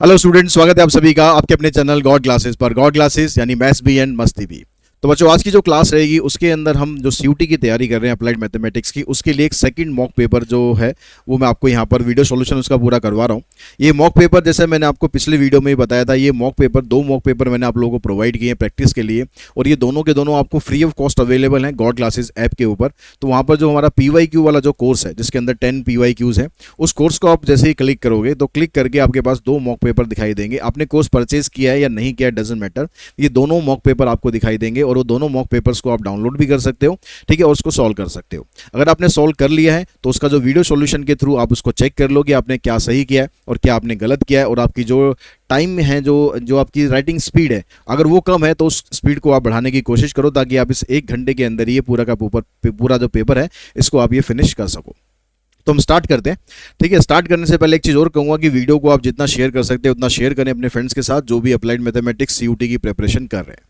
Hello student, स्वागत है आप सभी का आपके अपने चैनल गॉड क्लासेस पर। गॉड क्लासेस यानी मैथ्स भी एंड मस्ती भी। तो बच्चों, आज की जो क्लास रहेगी उसके अंदर हम जो सीयूटी की तैयारी कर रहे हैं अप्लाइड मैथमेटिक्स की, उसके लिए एक सेकंड मॉक पेपर जो है वो मैं आपको यहाँ पर वीडियो सॉल्यूशन उसका पूरा करवा रहा हूँ। ये मॉक पेपर जैसे मैंने आपको पिछले वीडियो में ही बताया था, ये मॉक पेपर दो मॉक पेपर मैंने आप लोगों को प्रोवाइड किए हैं प्रैक्टिस के लिए, और ये दोनों के दोनों आपको फ्री ऑफ कॉस्ट अवेलेबल हैं गॉड क्लासेस ऐप के ऊपर। तो वहाँ पर जो हमारा PYQ वाला जो कोर्स है जिसके अंदर 10 PYQs हैं, उस कोर्स को आप जैसे ही क्लिक करोगे तो क्लिक करके आपके पास दो मॉक पेपर दिखाई देंगे। आपने कोर्स परचेज किया है या नहीं किया, डजेंट मैटर, ये दोनों मॉक पेपर आपको दिखाई देंगे और वो दोनों मॉक पेपर्स को आप डाउनलोड भी कर सकते हो, ठीक है, और उसको सॉल्व कर सकते हो। अगर आपने सॉल्व कर लिया है तो उसका जो वीडियो सॉल्यूशन के थ्रू आप उसको चेक कर लो कि आपने क्या सही किया है और क्या आपने गलत किया है, और आपकी जो टाइम है, जो आपकी राइटिंग स्पीड है, अगर वो कम है तो उस स्पीड को आप बढ़ाने की कोशिश करो ताकि आप इस 1 घंटे के अंदर ये पूरा जो पेपर है इसको आप ये फिनिश कर सको। तो हम स्टार्ट करते हैं, ठीक है। स्टार्ट करने से पहले एक चीज़ और कहूँगा कि वीडियो को आप जितना शेयर कर सकते हैं उतना शेयर करें अपने फ्रेंड्स के साथ जो भी अप्लाइड मैथमेटिक्स CUT की प्रिपरेशन कर रहे हैं।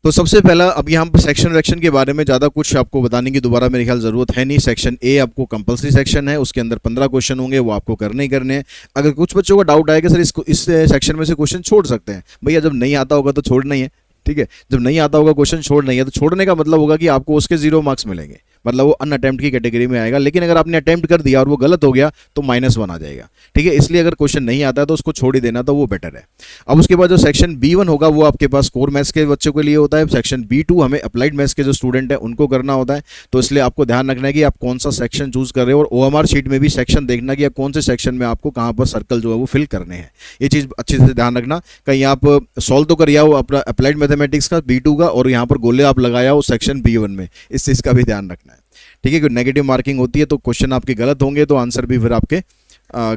तो सबसे पहला, अब यहाँ पर सेक्शन वैक्शन के बारे में ज़्यादा कुछ आपको बताने की दोबारा मेरे ख्याल ज़रूरत है नहीं। सेक्शन ए आपको कंपलसरी सेक्शन है, उसके अंदर 15 क्वेश्चन होंगे, वो आपको करने ही करने हैं। अगर कुछ बच्चों का डाउट आएगा सर इस सेक्शन में से क्वेश्चन छोड़ सकते हैं, भैया जब नहीं आता होगा तो छोड़ना ही है, ठीक है। जब नहीं आता होगा क्वेश्चन छोड़ना ही है, तो छोड़ने का मतलब होगा कि आपको उसके 0 मार्क्स मिलेंगे, मतलब वो अन अटेम्प्ट की कैटेगरी में आएगा। लेकिन अगर आपने अटेम्प्ट कर दिया और वो गलत हो गया तो -1 आ जाएगा, ठीक है। इसलिए अगर क्वेश्चन नहीं आता है तो उसको छोड़ ही देना, तो वो बेटर है। अब उसके बाद जो सेक्शन B1 होगा वो आपके पास कोर मैथ्स के बच्चों के लिए होता है। सेक्शन B2 हमें अप्लाइड मैथ्स के जो स्टूडेंट है उनको करना होता है। तो इसलिए आपको ध्यान रखना है कि आप कौन सा सेक्शन चूज कर रहे हो, और OMR शीट में भी सेक्शन देखना कि आप कौन से सेक्शन में आपको कहाँ पर सर्कल जो है वो फिल करने हैं। ये चीज़ अच्छे से ध्यान रखना, कहीं आप सॉल्व तो कर हो अपना अप्लाइड मैथमेटिक्स का B2 का और यहाँ पर गोले आप लगाया हो सेक्शन B1 में, इस चीज़ का भी ध्यान रखना है, ठीक है। कि नेगेटिव मार्किंग होती है तो क्वेश्चन आपके गलत होंगे तो आंसर भी फिर आपके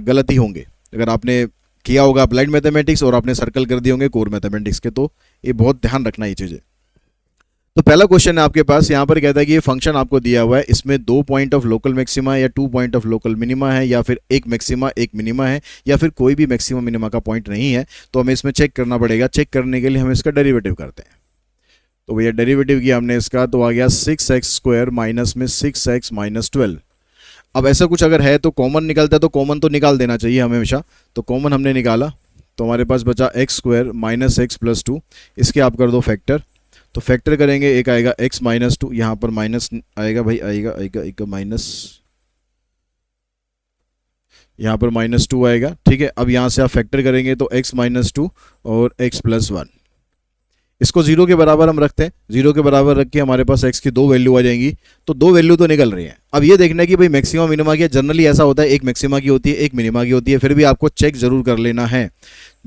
गलत ही होंगे। अगर आपने किया होगा अप्लाइड मैथमेटिक्स और आपने सर्कल कर दिए होंगे कोर मैथमेटिक्स के, तो ये बहुत ध्यान रखना ये चीज़ें। तो पहला क्वेश्चन है आपके पास, यहाँ पर कहता है कि ये फंक्शन आपको दिया हुआ है, इसमें 2 पॉइंट ऑफ लोकल मैक्सिमा या 2 पॉइंट ऑफ लोकल मिनिमा है, या फिर एक मैक्सिमा एक मिनिमा है, या फिर कोई भी मैक्सिमा मिनिमा का पॉइंट नहीं है। तो हमें इसमें चेक करना पड़ेगा। चेक करने के लिए हम इसका डेरिवेटिव करते हैं। तो भैया डेरिवेटिव किया हमने इसका, तो आ गया 6x² माइनस में 6x माइनस 12। अब ऐसा कुछ अगर है तो कॉमन निकलता है, तो कॉमन तो निकाल देना चाहिए हमेशा। तो कॉमन हमने निकाला तो हमारे पास बचा x² माइनस x प्लस 2। इसके आप कर दो फैक्टर, तो फैक्टर करेंगे एक आएगा x माइनस 2, यहाँ पर माइनस आएगा भाई, आएगा आएगा आएगा माइनस, यहाँ पर -2 आएगा, ठीक है। अब यहाँ से आप फैक्टर करेंगे तो x माइनस 2 और x प्लस 1, इसको 0 के बराबर हम रखते हैं। 0 के बराबर रख के हमारे पास x की 2 वैल्यू आ जाएंगी, तो 2 वैल्यू तो निकल रही है। अब ये देखना है कि भाई मैक्सिमा मिनिमा की, जनरली ऐसा होता है एक मैक्सिमा की होती है एक मिनिमा की होती है, फिर भी आपको चेक जरूर कर लेना है,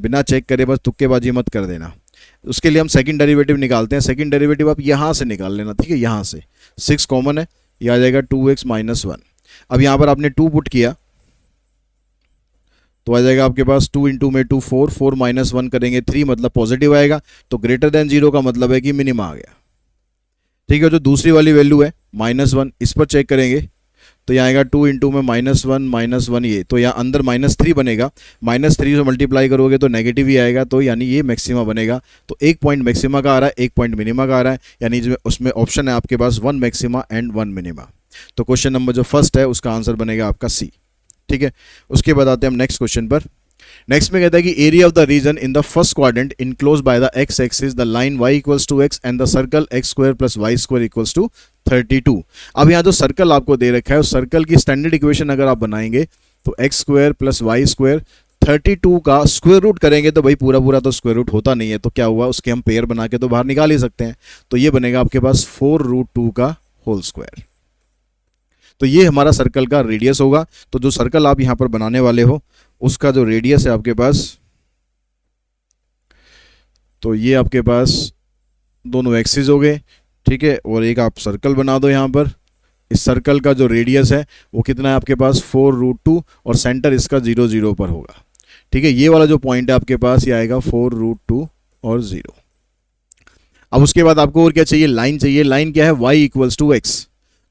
बिना चेक करे बस तुक्केबाजी मत कर देना। उसके लिए हम सेकंड डेरिवेटिव निकालते हैं। सेकंड डेरिवेटिव आप यहाँ से निकाल लेना, ठीक है। यहाँ से 6 कॉमन है, ये आ जाएगा 2x माइनस 1। अब यहाँ पर आपने 2 पुट किया तो आ जाएगा आपके पास 2 इंटू में 2 4, 4 माइनस 1 करेंगे 3, मतलब पॉजिटिव आएगा। तो ग्रेटर देन 0 का मतलब है कि मिनिमा आ गया, ठीक है। जो दूसरी वाली वैल्यू है -1, इस पर चेक करेंगे तो यहाँ आएगा 2 इंटू में -1 ये, तो यहाँ अंदर -3 बनेगा। -3 से मल्टीप्लाई करोगे तो नेगेटिव ही आएगा, तो यानी ये मैक्सिमा बनेगा। तो एक पॉइंट मैक्सिमा का आ रहा है, एक पॉइंट मिनिमा का आ रहा है, यानी उसमें ऑप्शन है आपके पास 1 मैक्सिमा एंड 1 मिनिमा। तो क्वेश्चन नंबर जो फर्स्ट है उसका आंसर बनेगा आपका C, ठीक है। उसके बाद आते हैं हम नेक्स्ट क्वेश्चन पर। नेक्स्ट में कहता है कि area of the region in the first quadrant enclose by the x axis the line y equals to x and the circle x² plus y² equals to 32। अब यहाँ जो सर्कल आपको दे रखा है उस सर्कल की स्टैंडर्ड इक्वेशन अगर आप बनाएंगे तो x² प्लस y², 32 का स्क्वायर रूट करेंगे तो भाई पूरा पूरा तो स्क्वायर रूट होता नहीं है, तो क्या हुआ, उसके हम पेयर बना के तो बाहर निकाल ही सकते हैं। तो ये बनेगा आपके पास 4√2 का होल स्क्वायर। तो ये हमारा सर्कल का रेडियस होगा। तो जो सर्कल आप यहां पर बनाने वाले हो उसका जो रेडियस है आपके पास, तो ये आपके पास दोनों एक्सिस हो गए, ठीक है। और एक आप सर्कल बना दो यहाँ पर। इस सर्कल का जो रेडियस है वो कितना है आपके पास 4√2, और सेंटर इसका 0 0 पर होगा, ठीक है। ये वाला जो पॉइंट है आपके पास ये आएगा 4√2 और 0। अब उसके बाद आपको और क्या चाहिए, लाइन चाहिए। लाइन क्या है, y इक्वल्स टू एक्स।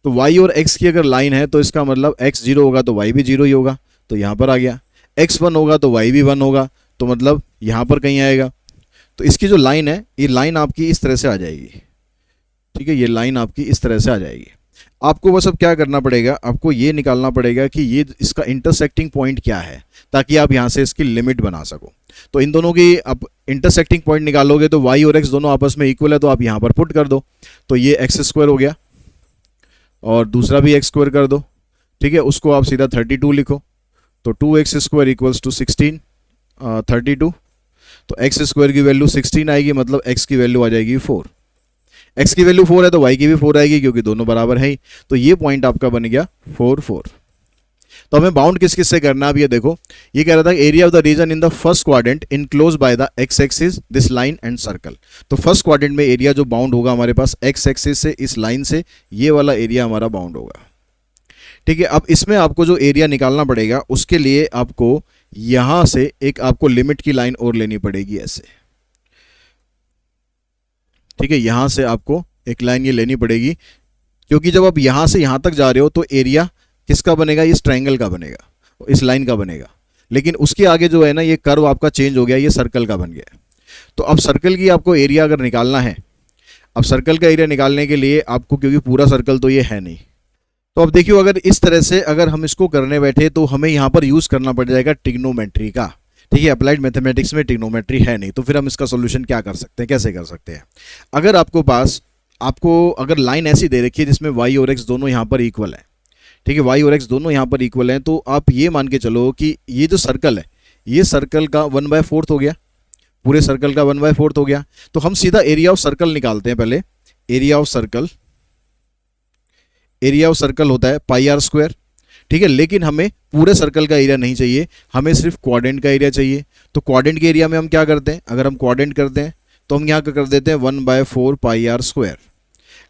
तो y और x की अगर लाइन है तो इसका मतलब x 0 होगा तो y भी 0 ही होगा, तो यहाँ पर आ गया। x 1 होगा तो y भी 1 होगा, तो मतलब यहाँ पर कहीं आएगा। तो इसकी जो लाइन है ये लाइन आपकी इस तरह से आ जाएगी, ठीक है। ये लाइन आपकी इस तरह से आ जाएगी। आपको बस अब क्या करना पड़ेगा, आपको ये निकालना पड़ेगा कि ये इसका इंटरसेक्टिंग पॉइंट क्या है, ताकि आप यहाँ से इसकी लिमिट बना सको। तो इन दोनों की आप इंटरसेक्टिंग पॉइंट निकालोगे तो y और x दोनों आपस में इक्वल है, तो आप यहाँ पर पुट कर दो, तो ये एक्स स्क्वायर हो गया और दूसरा भी एक्स स्क्वायर कर दो, ठीक है। उसको आप सीधा 32 लिखो, तो 2x स्क्वायर इक्वल्स टू 16 32, तो एक्स स्क्वायर की वैल्यू 16 आएगी, मतलब x की वैल्यू आ जाएगी 4। x की वैल्यू 4 है तो y की भी 4 आएगी, क्योंकि दोनों बराबर है ही। तो ये पॉइंट आपका बन गया 4 4। तो हमें बाउंड किस किस से करना है, अब ये देखो, ये कह रहा था area of the region in the first quadrant enclose by the x axis this line and circle. तो फर्स्ट क्वाड्रेंट में एरिया जो बाउंड होगा हमारे पास एक्स एक्सिस से, इस लाइन से, ये वाला एरिया हमारा बाउंड होगा, ठीक है। अब इसमें आपको जो एरिया निकालना पड़ेगा, उसके लिए आपको यहां से एक आपको लिमिट की लाइन और लेनी पड़ेगी ऐसे, ठीक है। यहां से आपको एक लाइन ये लेनी पड़ेगी, क्योंकि जब आप यहां से यहां तक जा रहे हो तो एरिया किसका बनेगा, इस ट्रायंगल का बनेगा, इस लाइन का बनेगा। लेकिन उसके आगे जो है ना, ये कर्व आपका चेंज हो गया, ये सर्कल का बन गया। तो अब सर्कल की आपको एरिया अगर निकालना है, अब सर्कल का एरिया निकालने के लिए आपको, क्योंकि पूरा सर्कल तो ये है नहीं, तो अब देखियो, अगर इस तरह से अगर हम इसको करने बैठे तो हमें यहाँ पर यूज़ करना पड़ जाएगा ट्रिग्नोमेट्री का, ठीक है। अप्लाइड मैथमेटिक्स में ट्रिग्नोमेट्री है नहीं, तो फिर हम इसका सोल्यूशन क्या कर सकते हैं, कैसे कर सकते हैं। अगर आपको अगर लाइन ऐसी दे रखी है जिसमें y और x दोनों यहाँ पर इक्वल है, ठीक है, y और x दोनों यहाँ पर इक्वल हैं, तो आप ये मान के चलो कि ये जो सर्कल है, ये सर्कल का 1/4 हो गया, पूरे सर्कल का 1/4 हो गया। तो हम सीधा एरिया ऑफ सर्कल निकालते हैं पहले। एरिया ऑफ सर्कल होता है पाई आर स्क्वायर, ठीक है। लेकिन हमें पूरे सर्कल का एरिया नहीं चाहिए, हमें सिर्फ क्वाड्रेंट का एरिया चाहिए। तो क्वाड्रेंट के एरिया में हम क्या करते हैं, अगर हम क्वाड्रेंट करते हैं तो हम यहाँ कर देते हैं 1/4 पाई आर स्क्वायर।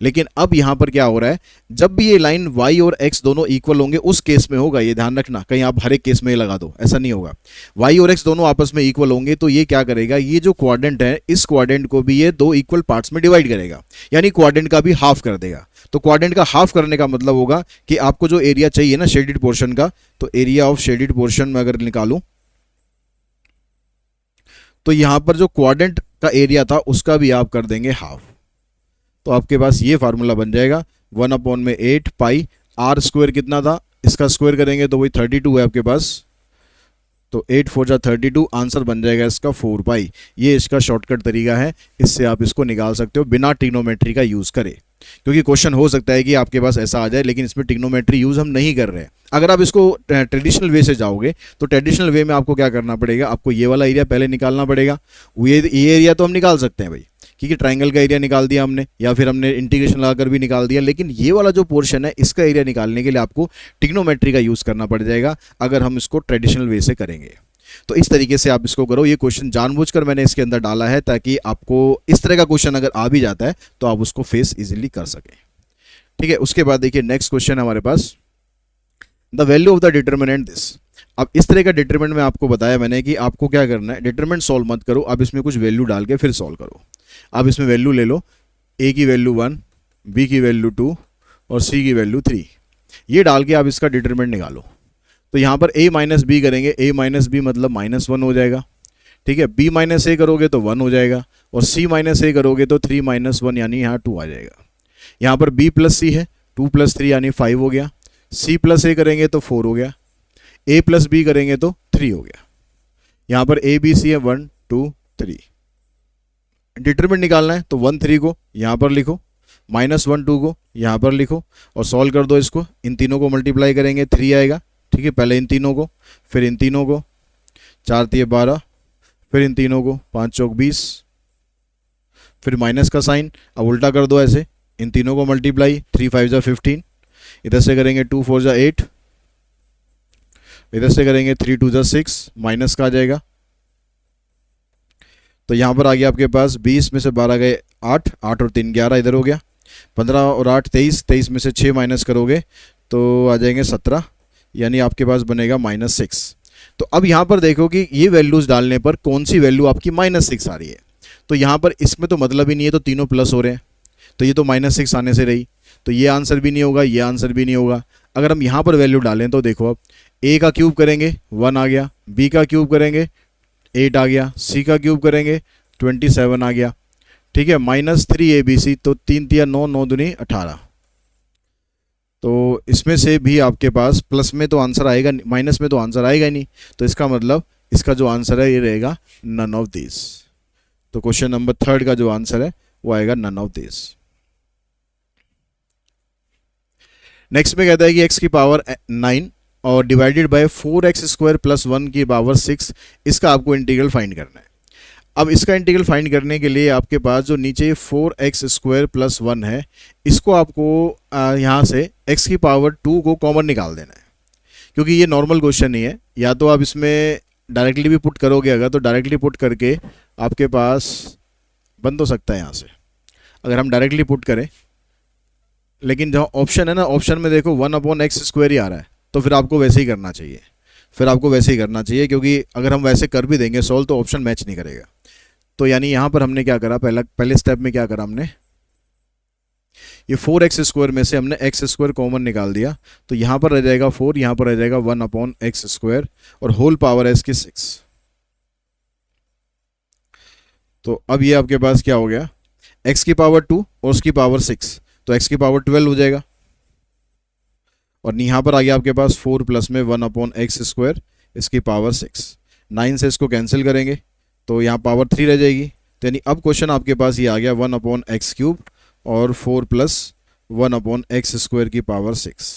लेकिन अब यहाँ पर क्या हो रहा है, जब भी ये लाइन y और x दोनों इक्वल होंगे, उस केस में होगा, ये ध्यान रखना, कहीं आप हर एक केस में ये लगा दो, ऐसा नहीं होगा। y और x दोनों आपस में इक्वल होंगे तो ये क्या करेगा, ये जो क्वाड्रेंट है, इस क्वाड्रेंट को भी ये दो इक्वल पार्ट्स में डिवाइड करेगा, यानी क्वाड्रेंट का भी हाफ कर देगा। तो क्वाड्रेंट का हाफ करने का मतलब होगा कि आपको जो एरिया चाहिए ना शेडेड पोर्शन का, तो एरिया ऑफ शेडेड पोर्शन में अगर निकालूं तो यहां पर जो क्वाड्रेंट का एरिया था उसका भी आप कर देंगे हाफ। तो आपके पास ये फार्मूला बन जाएगा 1/8 पाई आर स्क्वायर, कितना था, इसका स्क्वायर करेंगे तो वही 32 है आपके पास, तो 8 4 जा 32, आंसर बन जाएगा इसका 4 पाई। ये इसका शॉर्टकट तरीका है, इससे आप इसको निकाल सकते हो बिना ट्रिग्नोमेट्री का यूज़ करे, क्योंकि क्वेश्चन हो सकता है कि आपके पास ऐसा आ जाए, लेकिन इसमें ट्रिग्नोमेट्री यूज़ हम नहीं कर रहे हैं। अगर आप इसको ट्रेडिशनल वे से जाओगे तो ट्रेडिशनल वे में आपको क्या करना पड़ेगा, आपको ये वाला एरिया पहले निकालना पड़ेगा। ये एरिया तो हम निकाल सकते हैं भाई, क्योंकि ट्रायंगल का एरिया निकाल दिया हमने, या फिर हमने इंटीग्रेशन लगाकर भी निकाल दिया, लेकिन ये वाला जो पोर्शन है इसका एरिया निकालने के लिए आपको ट्रिग्नोमेट्री का यूज़ करना पड़ जाएगा, अगर हम इसको ट्रेडिशनल वे से करेंगे। तो इस तरीके से आप इसको करो। ये क्वेश्चन जानबूझकर मैंने इसके अंदर डाला है ताकि आपको इस तरह का क्वेश्चन अगर आ भी जाता है तो आप उसको फेस इजीली कर सकें, ठीक है। उसके बाद देखिए नेक्स्ट क्वेश्चन है हमारे पास, the value of the determinant this. अब इस तरह का डिटर्मिनेंट में आपको बताया मैंने कि आपको क्या करना है, डिटर्मिनेंट सॉल्व मत करो, अब इसमें कुछ वैल्यू डाल के फिर सॉल्व करो। आप इसमें वैल्यू ले लो, ए की वैल्यू 1, बी की वैल्यू 2 और सी की वैल्यू 3, ये डाल के आप इसका डिटर्मिनेंट निकालो। तो यहाँ पर a माइनस बी करेंगे, a माइनस बी मतलब -1 हो जाएगा, ठीक है। b माइनस ए करोगे तो 1 हो जाएगा, और c माइनस ए करोगे तो 3 - 1 यानी यहाँ 2 आ जाएगा। यहाँ पर b प्लस सी है, 2 + 3 यानी 5 हो गया, c प्लस ए करेंगे तो 4 हो गया, a प्लस बी करेंगे तो 3 हो गया। यहाँ पर a b c है 1 2 3। डिटरमिनेंट निकालना है तो 1 3 को यहाँ पर लिखो, -1 2 को यहाँ पर लिखो, और सॉल्व कर दो इसको। इन तीनों को मल्टीप्लाई करेंगे 3 आएगा, ठीक है। पहले इन तीनों को, फिर इन तीनों को, 4 3 12, फिर इन तीनों को, 5 चौक 20, फिर माइनस का साइन, अब उल्टा कर दो ऐसे, इन तीनों को मल्टीप्लाई, 3 5 जा 15, इधर से करेंगे 2 4 जा 8, इधर से करेंगे 3 2 जा 6, माइनस का आ जाएगा। तो यहाँ पर आ गया आपके पास 20 में से 12 गए 8, 8 और 3 11, इधर हो गया 15 और 8 23, 23 में से 6 माइनस करोगे तो आ जाएंगे 17, यानी आपके पास बनेगा -6। तो अब यहाँ पर देखो कि ये वैल्यूज़ डालने पर कौन सी वैल्यू आपकी -6 आ रही है। तो यहाँ पर इसमें तो मतलब ही नहीं है, तो तीनों प्लस हो रहे हैं, तो ये तो -6 आने से रही, तो ये आंसर भी नहीं होगा, ये आंसर भी नहीं होगा। अगर हम यहाँ पर वैल्यू डालें तो देखो, अब a का क्यूब करेंगे 1 आ गया, b का क्यूब करेंगे 8 आ गया, c का क्यूब करेंगे 27 आ गया, ठीक है। -3 abc, तो 3 3 9 9 दूनी 18, तो इसमें से भी आपके पास प्लस में तो आंसर आएगा, माइनस में तो आंसर आएगा ही नहीं, तो इसका मतलब इसका जो आंसर है ये रहेगा नन ऑफ दिस। तो क्वेश्चन नंबर 3 का जो आंसर है वो आएगा नन ऑफ दिस। नेक्स्ट में कहता है कि x की पावर 9 और डिवाइडेड बाय 4x² प्लस 1 की पावर 6, इसका आपको इंटीग्रल फाइंड करना है। अब इसका इंटीग्रल फाइंड करने के लिए आपके पास जो नीचे 4x² प्लस 1 है, इसको आपको यहाँ से x की पावर 2 को कॉमन निकाल देना है, क्योंकि ये नॉर्मल क्वेश्चन नहीं है। या तो आप इसमें डायरेक्टली भी पुट करोगे, अगर तो डायरेक्टली पुट करके आपके पास बन तो सकता है यहाँ से, अगर हम डायरेक्टली पुट करें। लेकिन जहाँ ऑप्शन है ना, ऑप्शन में देखो 1/x² ही आ रहा है, तो फिर आपको वैसे ही करना चाहिए, क्योंकि अगर हम वैसे कर भी देंगे सॉल्व तो ऑप्शन मैच नहीं करेगा। तो यानी यहाँ पर हमने क्या करा, पहले स्टेप में क्या करा हमने, ये 4x² में से हमने x² कॉमन निकाल दिया, तो यहाँ पर रह जाएगा 4, यहाँ पर रह जाएगा 1/x² और होल पावर है इसकी 6। तो अब ये आपके पास क्या हो गया, x की पावर 2 और उसकी पावर 6, तो x की पावर 12 हो जाएगा। और यहाँ पर आ गया आपके पास 4 प्लस में 1/x², इसकी पावर 6। 9 से इसको कैंसिल करेंगे तो यहाँ पावर 3 रह जाएगी। तो यानी अब क्वेश्चन आपके पास ये आ गया 1/x³ और 4 प्लस 1/x² की पावर 6।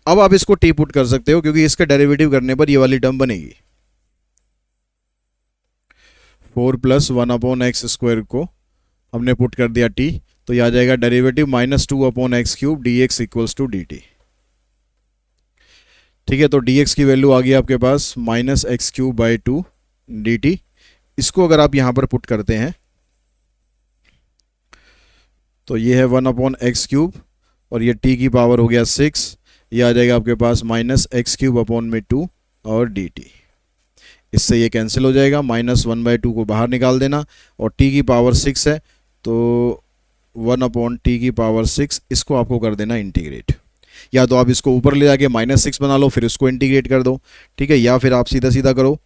अब आप इसको टी पुट कर सकते हो, क्योंकि इसका डेरिवेटिव करने पर ये वाली टर्म बनेगी। 4 प्लस 1/x² को हमने पुट कर दिया टी, तो यह आ जाएगा derivative -2/x³ dx equals to dt। ठीक है, तो dx की वैल्यू आ गई आपके पास -x³/2 dt। इसको अगर आप यहाँ पर पुट करते हैं तो ये है 1/x³ और ये t की पावर हो गया 6, ये आ जाएगा आपके पास -x³/2 और dt। इससे ये कैंसिल हो जाएगा, -1/2 को बाहर निकाल देना, और t की पावर 6 है तो 1/t की पावर 6, इसको आपको कर देना इंटीग्रेट। या तो आप इसको ऊपर ले जाके -6 बना लो, फिर इसको इंटीग्रेट कर दो, ठीक है, या फिर आप सीधा सीधा करो।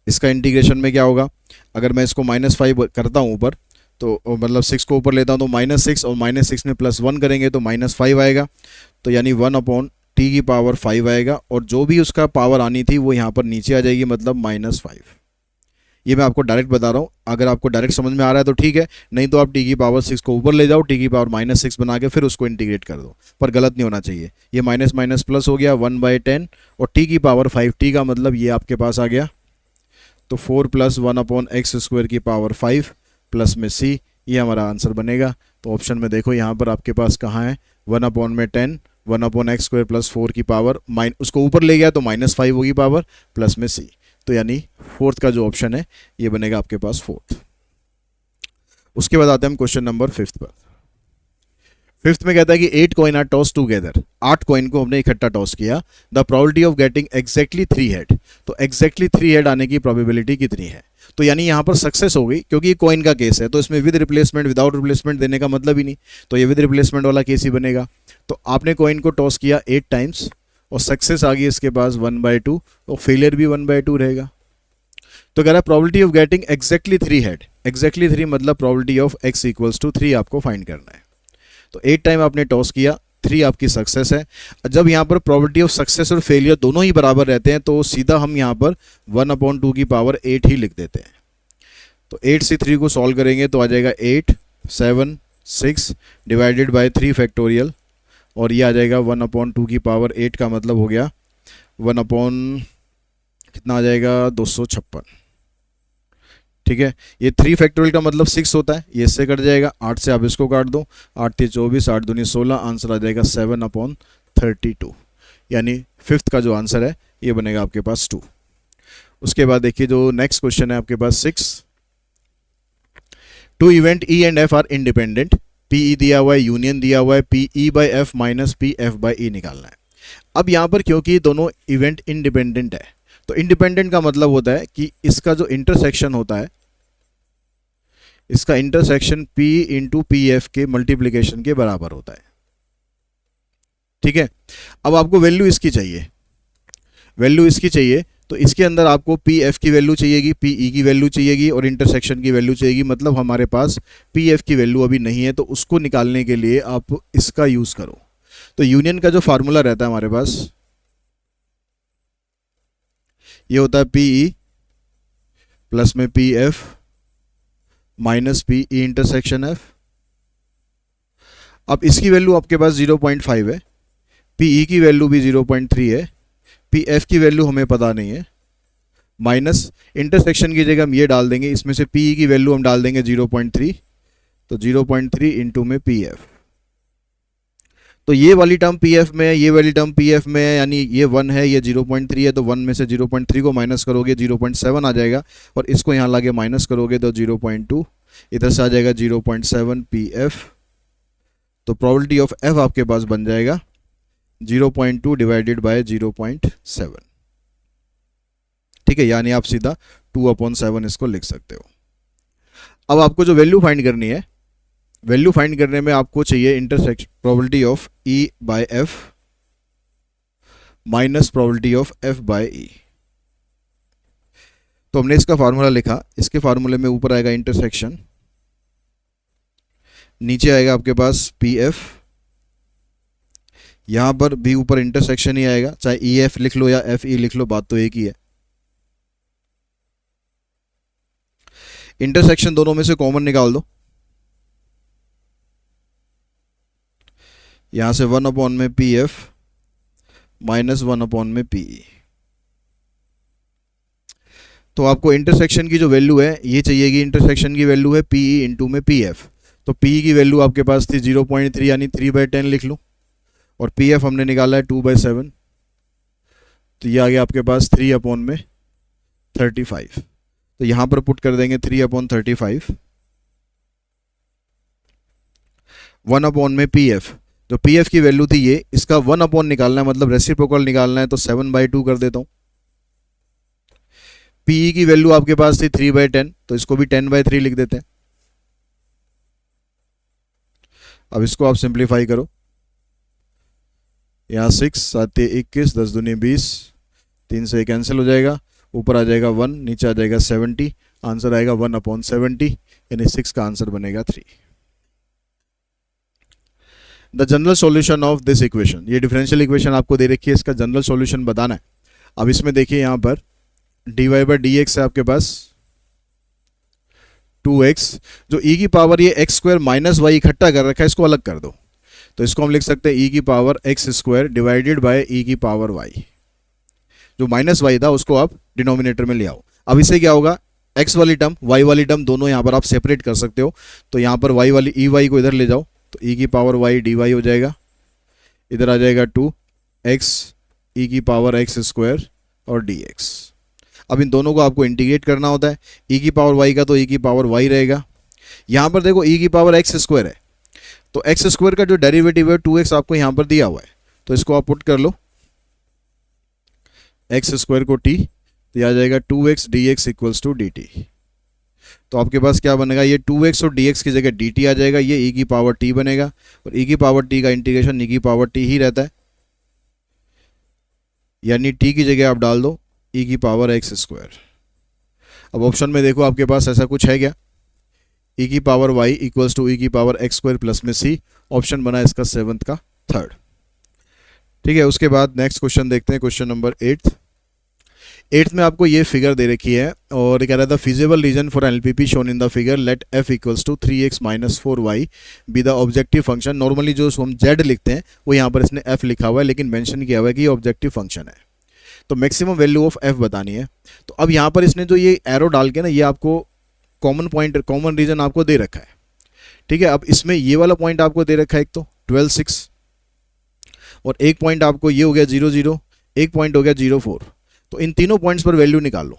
इसका इंटीग्रेशन में क्या होगा, अगर मैं इसको -5 करता हूँ ऊपर, तो मतलब 6 को ऊपर लेता हूँ तो -6, और -6 में +1 करेंगे तो -5 आएगा, तो यानी 1/t की पावर 5 आएगा, और जो भी उसका पावर आनी थी वो यहाँ पर नीचे आ जाएगी, मतलब -5। ये मैं आपको डायरेक्ट बता रहा हूँ, अगर आपको डायरेक्ट समझ में आ रहा है तो ठीक है, नहीं तो आप t की पावर 6 को ऊपर ले जाओ, t की पावर -6 बना के फिर उसको इंटीग्रेट कर दो, पर गलत नहीं होना चाहिए। ये माइनस माइनस प्लस हो गया 1/10, और t की पावर 5, t का मतलब ये आपके पास आ गया, तो 4 प्लस 1/x² की पावर 5 प्लस में c, ये हमारा आंसर बनेगा। तो ऑप्शन में देखो यहाँ पर आपके पास कहाँ है, 1/10 1/x² प्लस 4 की पावर, उसको ऊपर ले गया तो -5 होगी पावर, प्लस में c। तो यानी फोर्थ का जो ऑप्शन है ये बनेगा आपके पास फोर्थ। उसके बाद आते हैं हम क्वेश्चन नंबर 5 पर। 5th में कहता है कि 8 coin are toss together, 8 coin को हमने इकट्ठा टॉस किया, the probability of getting exactly 3 head, तो एग्जैक्टली 3 हेड आने की प्रोबेबिलिटी कितनी है। तो यानी यहाँ पर सक्सेस हो गई, क्योंकि ये कॉइन का केस है, तो इसमें विद रिप्लेसमेंट विदाउट रिप्लेसमेंट देने का मतलब ही नहीं, तो ये विद रिप्लेसमेंट वाला केस ही बनेगा। तो आपने कॉइन को टॉस किया 8 टाइम्स और सक्सेस आ गई इसके पास 1/2, और फेलियर भी 1/2 रहेगा। तो कह रहा है probability of getting exactly 3 head, exactly 3 मतलब probability of x equals to 3 आपको फाइंड करना है। तो 8 टाइम आपने टॉस किया, 3 आपकी सक्सेस है। जब यहाँ पर प्रोबेबिलिटी ऑफ सक्सेस और फेलियर दोनों ही बराबर रहते हैं, तो सीधा हम यहाँ पर 1/2 की पावर 8 ही लिख देते हैं। तो 8 से 3 को सॉल्व करेंगे तो आ जाएगा 8 7 6 डिवाइडेड बाय 3 फैक्टोरियल, और ये आ जाएगा 1/2 की पावर 8 का मतलब हो गया 1/ कितना आ जाएगा 256। ठीक है, ये 3 फैक्टोरियल का मतलब 6 होता है, ये इससे कट जाएगा, 8 से आप इसको काट दो, 8 3 24 8 दूनी 16, आंसर आ जाएगा 7/32। यानी 5th का जो आंसर है ये बनेगा आपके पास 2। उसके बाद देखिए जो नेक्स्ट क्वेश्चन है आपके पास 6, 2 event E and F are independent, PE दिया हुआ है, यूनियन दिया हुआ है, PE/F माइनस PF/E निकालना है। अब यहाँ पर क्योंकि दोनों इवेंट इंडिपेंडेंट है, तो इंडिपेंडेंट का मतलब होता है कि इसका जो इंटरसेक्शन होता है, इसका इंटरसेक्शन P इंटू PF के मल्टीप्लीकेशन के बराबर होता है। ठीक है, अब आपको वैल्यू इसकी चाहिए, तो इसके अंदर आपको पी एफ की वैल्यू चाहिएगी, पी ई की वैल्यू चाहिएगी और इंटरसेक्शन की वैल्यू चाहिएगी। मतलब हमारे पास पी एफ की वैल्यू अभी नहीं है, तो उसको निकालने के लिए आप इसका यूज़ करो। तो यूनियन का जो फार्मूला रहता है हमारे पास, ये होता है पी ई प्लस में P F minus P E intersection F. अब इसकी वैल्यू आपके पास 0.5 है, पी ई की वैल्यू भी 0.3 है, पी एफ की वैल्यू हमें पता नहीं है, माइनस इंटरसेक्शन की जगह हम ये डाल देंगे, इसमें से पी ई की वैल्यू हम डाल देंगे 0.3, तो 0.3 इंटू में पी एफ। तो ये वाली टर्म पी एफ में है, ये वाली टर्म पी एफ में है, यानी ये 1 है, ये 0.3 है, तो 1 में से 0.3 को माइनस करोगे 0.7 आ जाएगा, और इसको यहाँ लाके माइनस करोगे तो 0.2, इधर से आ जाएगा 0.7 पी एफ। तो प्रोबेबिलिटी ऑफ एफ आपके पास बन जाएगा 0.2 डिवाइडेड बाय 0.7। ठीक है, यानी आप सीधा 2/7 इसको लिख सकते हो। अब आपको जो वैल्यू फाइंड करनी है, वैल्यू फाइंड करने में आपको चाहिए intersection probability of E by F minus probability of F by E. तो हमने इसका फार्मूला लिखा, इसके फार्मूले में ऊपर आएगा इंटरसेक्शन, नीचे आएगा आपके पास पी एफ, यहां पर भी ऊपर इंटरसेक्शन ही आएगा, चाहे ई एफ लिख लो या एफ ई लिख लो, बात तो एक ही है। इंटरसेक्शन दोनों में से कॉमन निकाल दो, यहां से 1/, में पी एफ माइनस 1/, में पी ई। तो आपको इंटरसेक्शन की जो वैल्यू है ये चाहिएगी, इंटरसेक्शन की वैल्यू है पी ई इंटू में पी एफ। तो पी ई की वैल्यू आपके पास थी 0.3, यानी 3/10 लिख लूँ, और पी एफ हमने निकाला है 2/7, तो ये आ गया आपके पास 3/35। तो यहां पर पुट कर देंगे 3/35, 1/, में पी एफ। तो पी एफ की वैल्यू थी ये, इसका 1/, निकालना है, मतलब रेसिप्रोकल निकालना है, तो 7/2 कर देता हूं। पी ई की वैल्यू आपके पास थी 3/10, तो इसको भी 10/3 लिख देते हैं। अब इसको आप सिंप्लीफाई करो, यहाँ 6 7 21, 10 दूनी 20, 3 से कैंसिल हो जाएगा, ऊपर आ जाएगा 1, नीचे आ जाएगा 70, आंसर आएगा 1/70, यानी 6 का आंसर बनेगा 3। The general solution of this equation, ये डिफरेंशियल इक्वेशन आपको दे रखी है, इसका जनरल सॉल्यूशन बताना है। अब इसमें देखिए यहाँ पर dy/dx है आपके पास 2x, जो e की पावर ये x² माइनस वाई इकट्ठा कर रखा है, इसको अलग कर दो, तो इसको हम लिख सकते हैं e की power x² divided by e की पावर y। जो माइनस वाई था उसको आप डिनोमिनेटर में ले आओ। अब इससे क्या होगा, x वाली टर्म y वाली टर्म दोनों यहाँ पर आप सेपरेट कर सकते हो, तो यहाँ पर y वाली y को इधर ले जाओ, तो e की पावर y dy हो जाएगा, इधर आ जाएगा 2x e की पावर x² और dx। अब इन दोनों को आपको इंटीग्रेट करना होता है, e की पावर y का तो e की पावर y रहेगा, यहाँ पर देखो e की पावर x² है, तो x² का जो डेरिवेटिव है 2x आपको यहाँ पर दिया हुआ है, तो इसको आप पुट कर लो, x² को t, तो यह आ जाएगा 2x dx equals to dt। तो आपके पास क्या बनेगा, ये 2x और dx की जगह dt आ जाएगा, ये e की पावर t बनेगा, और e की पावर t का इंटीग्रेशन e की पावर t ही रहता है, यानी t की जगह आप डाल दो e की पावर x²। अब ऑप्शन में देखो आपके पास ऐसा कुछ है क्या, e की power y equals to e की पावर x² प्लस में c, ऑप्शन बना इसका 7th का 3rd। ठीक है, उसके बाद नेक्स्ट क्वेश्चन देखते हैं, क्वेश्चन नंबर 8th में आपको ये फिगर दे रखी है, और कह रहा था feasible region for LPP shown in the figure, let f equals to 3x minus 4y be the objective function. Normally जो हम z लिखते हैं वो यहाँ पर इसने f लिखा हुआ है, लेकिन मेंशन किया हुआ है कि ये ऑब्जेक्टिव फंक्शन है, तो मैक्सिमम वैल्यू ऑफ f बतानी है। तो अब यहाँ पर इसने जो ये एरो डाल के ना, ये आपको कॉमन पॉइंट, कॉमन रीजन आपको दे रखा है। ठीक है, अब इसमें ये वाला पॉइंट आपको दे रखा है, एक तो 12 6, और एक पॉइंट आपको ये हो गया 0 0, एक पॉइंट हो गया 0 4। तो इन तीनों पॉइंट्स पर वैल्यू निकालो।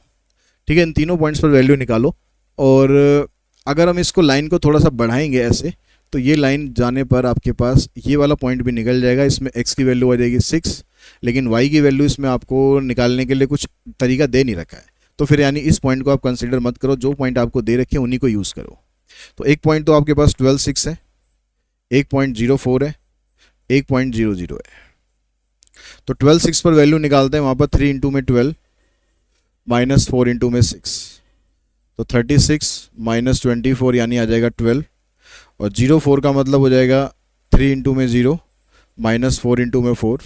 ठीक है, इन तीनों पॉइंट्स पर वैल्यू निकालो, और अगर हम इसको लाइन को थोड़ा सा बढ़ाएंगे ऐसे, तो ये लाइन जाने पर आपके पास ये वाला पॉइंट भी निकल जाएगा, इसमें x की वैल्यू आ जाएगी 6, लेकिन y की वैल्यू इसमें आपको निकालने के लिए कुछ तरीका दे नहीं रखा है, तो फिर यानी इस पॉइंट को आप कंसीडर मत करो, जो पॉइंट आपको दे रखे हैं उन्हीं को यूज़ करो। तो एक पॉइंट तो आपके पास 12 6 है, एक पॉइंट 0 4 है, एक पॉइंट 0 0 है। तो 12 6 पर वैल्यू निकालते हैं, वहाँ पर 3 इंटू में 12, -4 इंटू में 6, तो 36 -24 यानी आ जाएगा 12, और 04 का मतलब हो जाएगा 3 इंटू में 0 -4 इंटू में 4,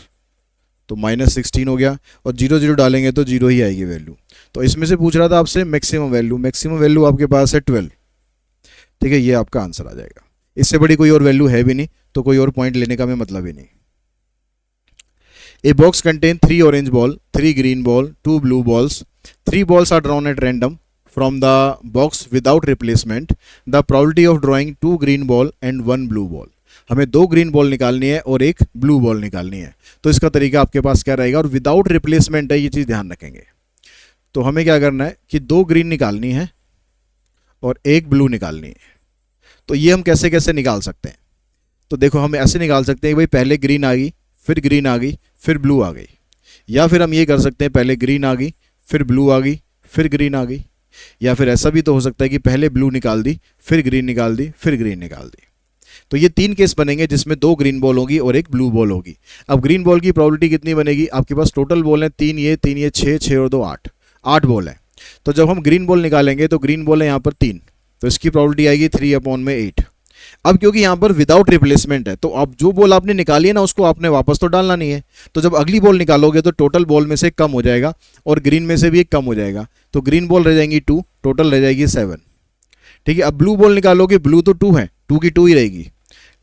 तो -16 हो गया, और 0 0 डालेंगे तो 0 ही आएगी वैल्यू। तो इसमें से पूछ रहा था आपसे मैक्सिमम वैल्यू आपके पास है 12, ठीक है, ये आपका आंसर आ जाएगा। इससे बड़ी कोई और वैल्यू है भी नहीं, तो कोई और पॉइंट लेने का मैं मतलब ही नहीं। A box contains 3 orange ball, 3 green ball, 2 blue balls. 3 balls are drawn at random from the box without replacement. The probability of drawing 2 green ball and 1 blue ball. हमें 2 ग्रीन बॉल निकालनी है और एक ब्लू बॉल निकालनी है। तो इसका तरीका आपके पास क्या रहेगा, और विदाउट रिप्लेसमेंट है, ये चीज़ ध्यान रखेंगे। तो हमें क्या करना है कि 2 ग्रीन निकालनी है और एक ब्लू निकालनी है। तो ये हम कैसे कैसे निकाल सकते हैं, तो देखो हम ऐसे निकाल सकते हैं कि भाई पहले ग्रीन आ गई, फिर ग्रीन आ गई, फिर ब्लू आ गई। या फिर हम ये कर सकते हैं पहले ग्रीन आ गई, फिर ब्लू आ गई, फिर ग्रीन आ गई। या फिर ऐसा भी तो हो सकता है कि पहले ब्लू निकाल दी, फिर ग्रीन निकाल दी, फिर ग्रीन निकाल दी। तो ये 3 केस बनेंगे जिसमें 2 ग्रीन बॉल होगी और एक ब्लू बॉल होगी। अब ग्रीन बॉल की प्रोबेबिलिटी कितनी बनेगी, आपके पास टोटल बॉल है 3 ये 6 6 और 2 8, 8 बॉल है। तो जब हम ग्रीन बॉल निकालेंगे तो ग्रीन बॉल है यहाँ पर 3, तो इसकी प्रोबेबिलिटी आएगी 3/8। अब क्योंकि यहाँ पर विदाउट रिप्लेसमेंट है, तो अब जो बॉल आपने निकाली है ना उसको आपने वापस तो डालना नहीं है। तो जब अगली बॉल निकालोगे तो टोटल बॉल में से कम हो जाएगा और ग्रीन में से भी एक कम हो जाएगा, तो ग्रीन बॉल रह जाएंगी 2, टोटल रह जाएगी 7, ठीक है। अब ब्लू बॉल निकालोगे, ब्लू तो 2 है, 2 की 2 ही रहेगी,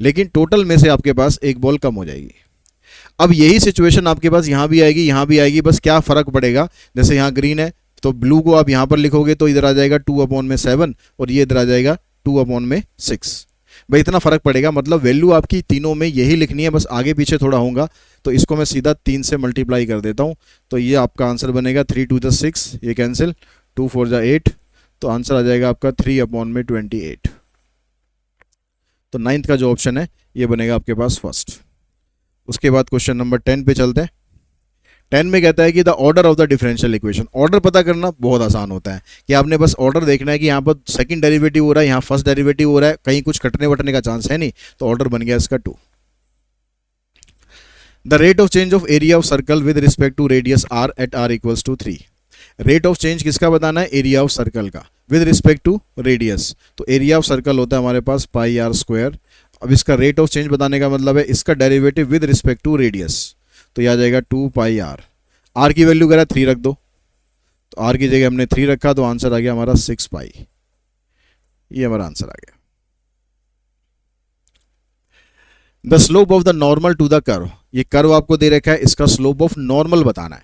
लेकिन टोटल में से आपके पास एक बॉल कम हो जाएगी। अब यही सिचुएशन आपके पास यहाँ भी आएगी, यहाँ भी आएगी, बस क्या फ़र्क पड़ेगा, जैसे यहाँ ग्रीन है तो ब्लू को आप यहाँ पर लिखोगे तो इधर आ जाएगा 2/7 और ये इधर आ जाएगा 2/6। भाई इतना फ़र्क पड़ेगा, मतलब वैल्यू आपकी तीनों में यही लिखनी है, बस आगे पीछे थोड़ा होगा। तो इसको मैं सीधा 3 से मल्टीप्लाई कर देता हूँ, तो ये आपका आंसर बनेगा 3 2 6, ये कैंसिल, 2 4 8, तो आंसर आ जाएगा आपका 3/28। तो 9th का जो ऑप्शन है ये बनेगा आपके पास फर्स्ट। उसके बाद क्वेश्चन नंबर 10 पे चलते हैं। 10 में कहता है कि the order of the differential equation. Order पता करना बहुत आसान होता है कि आपने बस ऑर्डर देखना है कि यहाँ पर सेकंड डेरिवेटिव हो रहा है, यहाँ फर्स्ट डेरिवेटिव हो रहा है, कहीं कुछ कटने वटने का चांस है नहीं, तो ऑर्डर बन गया इसका 2। The rate of change of area of circle with respect to radius r at r equals to 3। Rate of change किसका बताना है, एरिया ऑफ सर्कल का विद रिस्पेक्ट टू रेडियस। तो एरिया ऑफ सर्कल होता है हमारे पास πr²। अब इसका रेट ऑफ चेंज बताने का मतलब है इसका derivative with respect to radius, तो यह आ जाएगा 2πr। r की वैल्यू कह रहा है 3 रख दो, तो r की जगह हमने 3 रखा, तो आंसर आ गया हमारा 6π। ये हमारा आंसर आ गया। The slope of the normal to the curve. ये कर्व आपको दे रखा है, इसका स्लोप ऑफ नॉर्मल बताना है,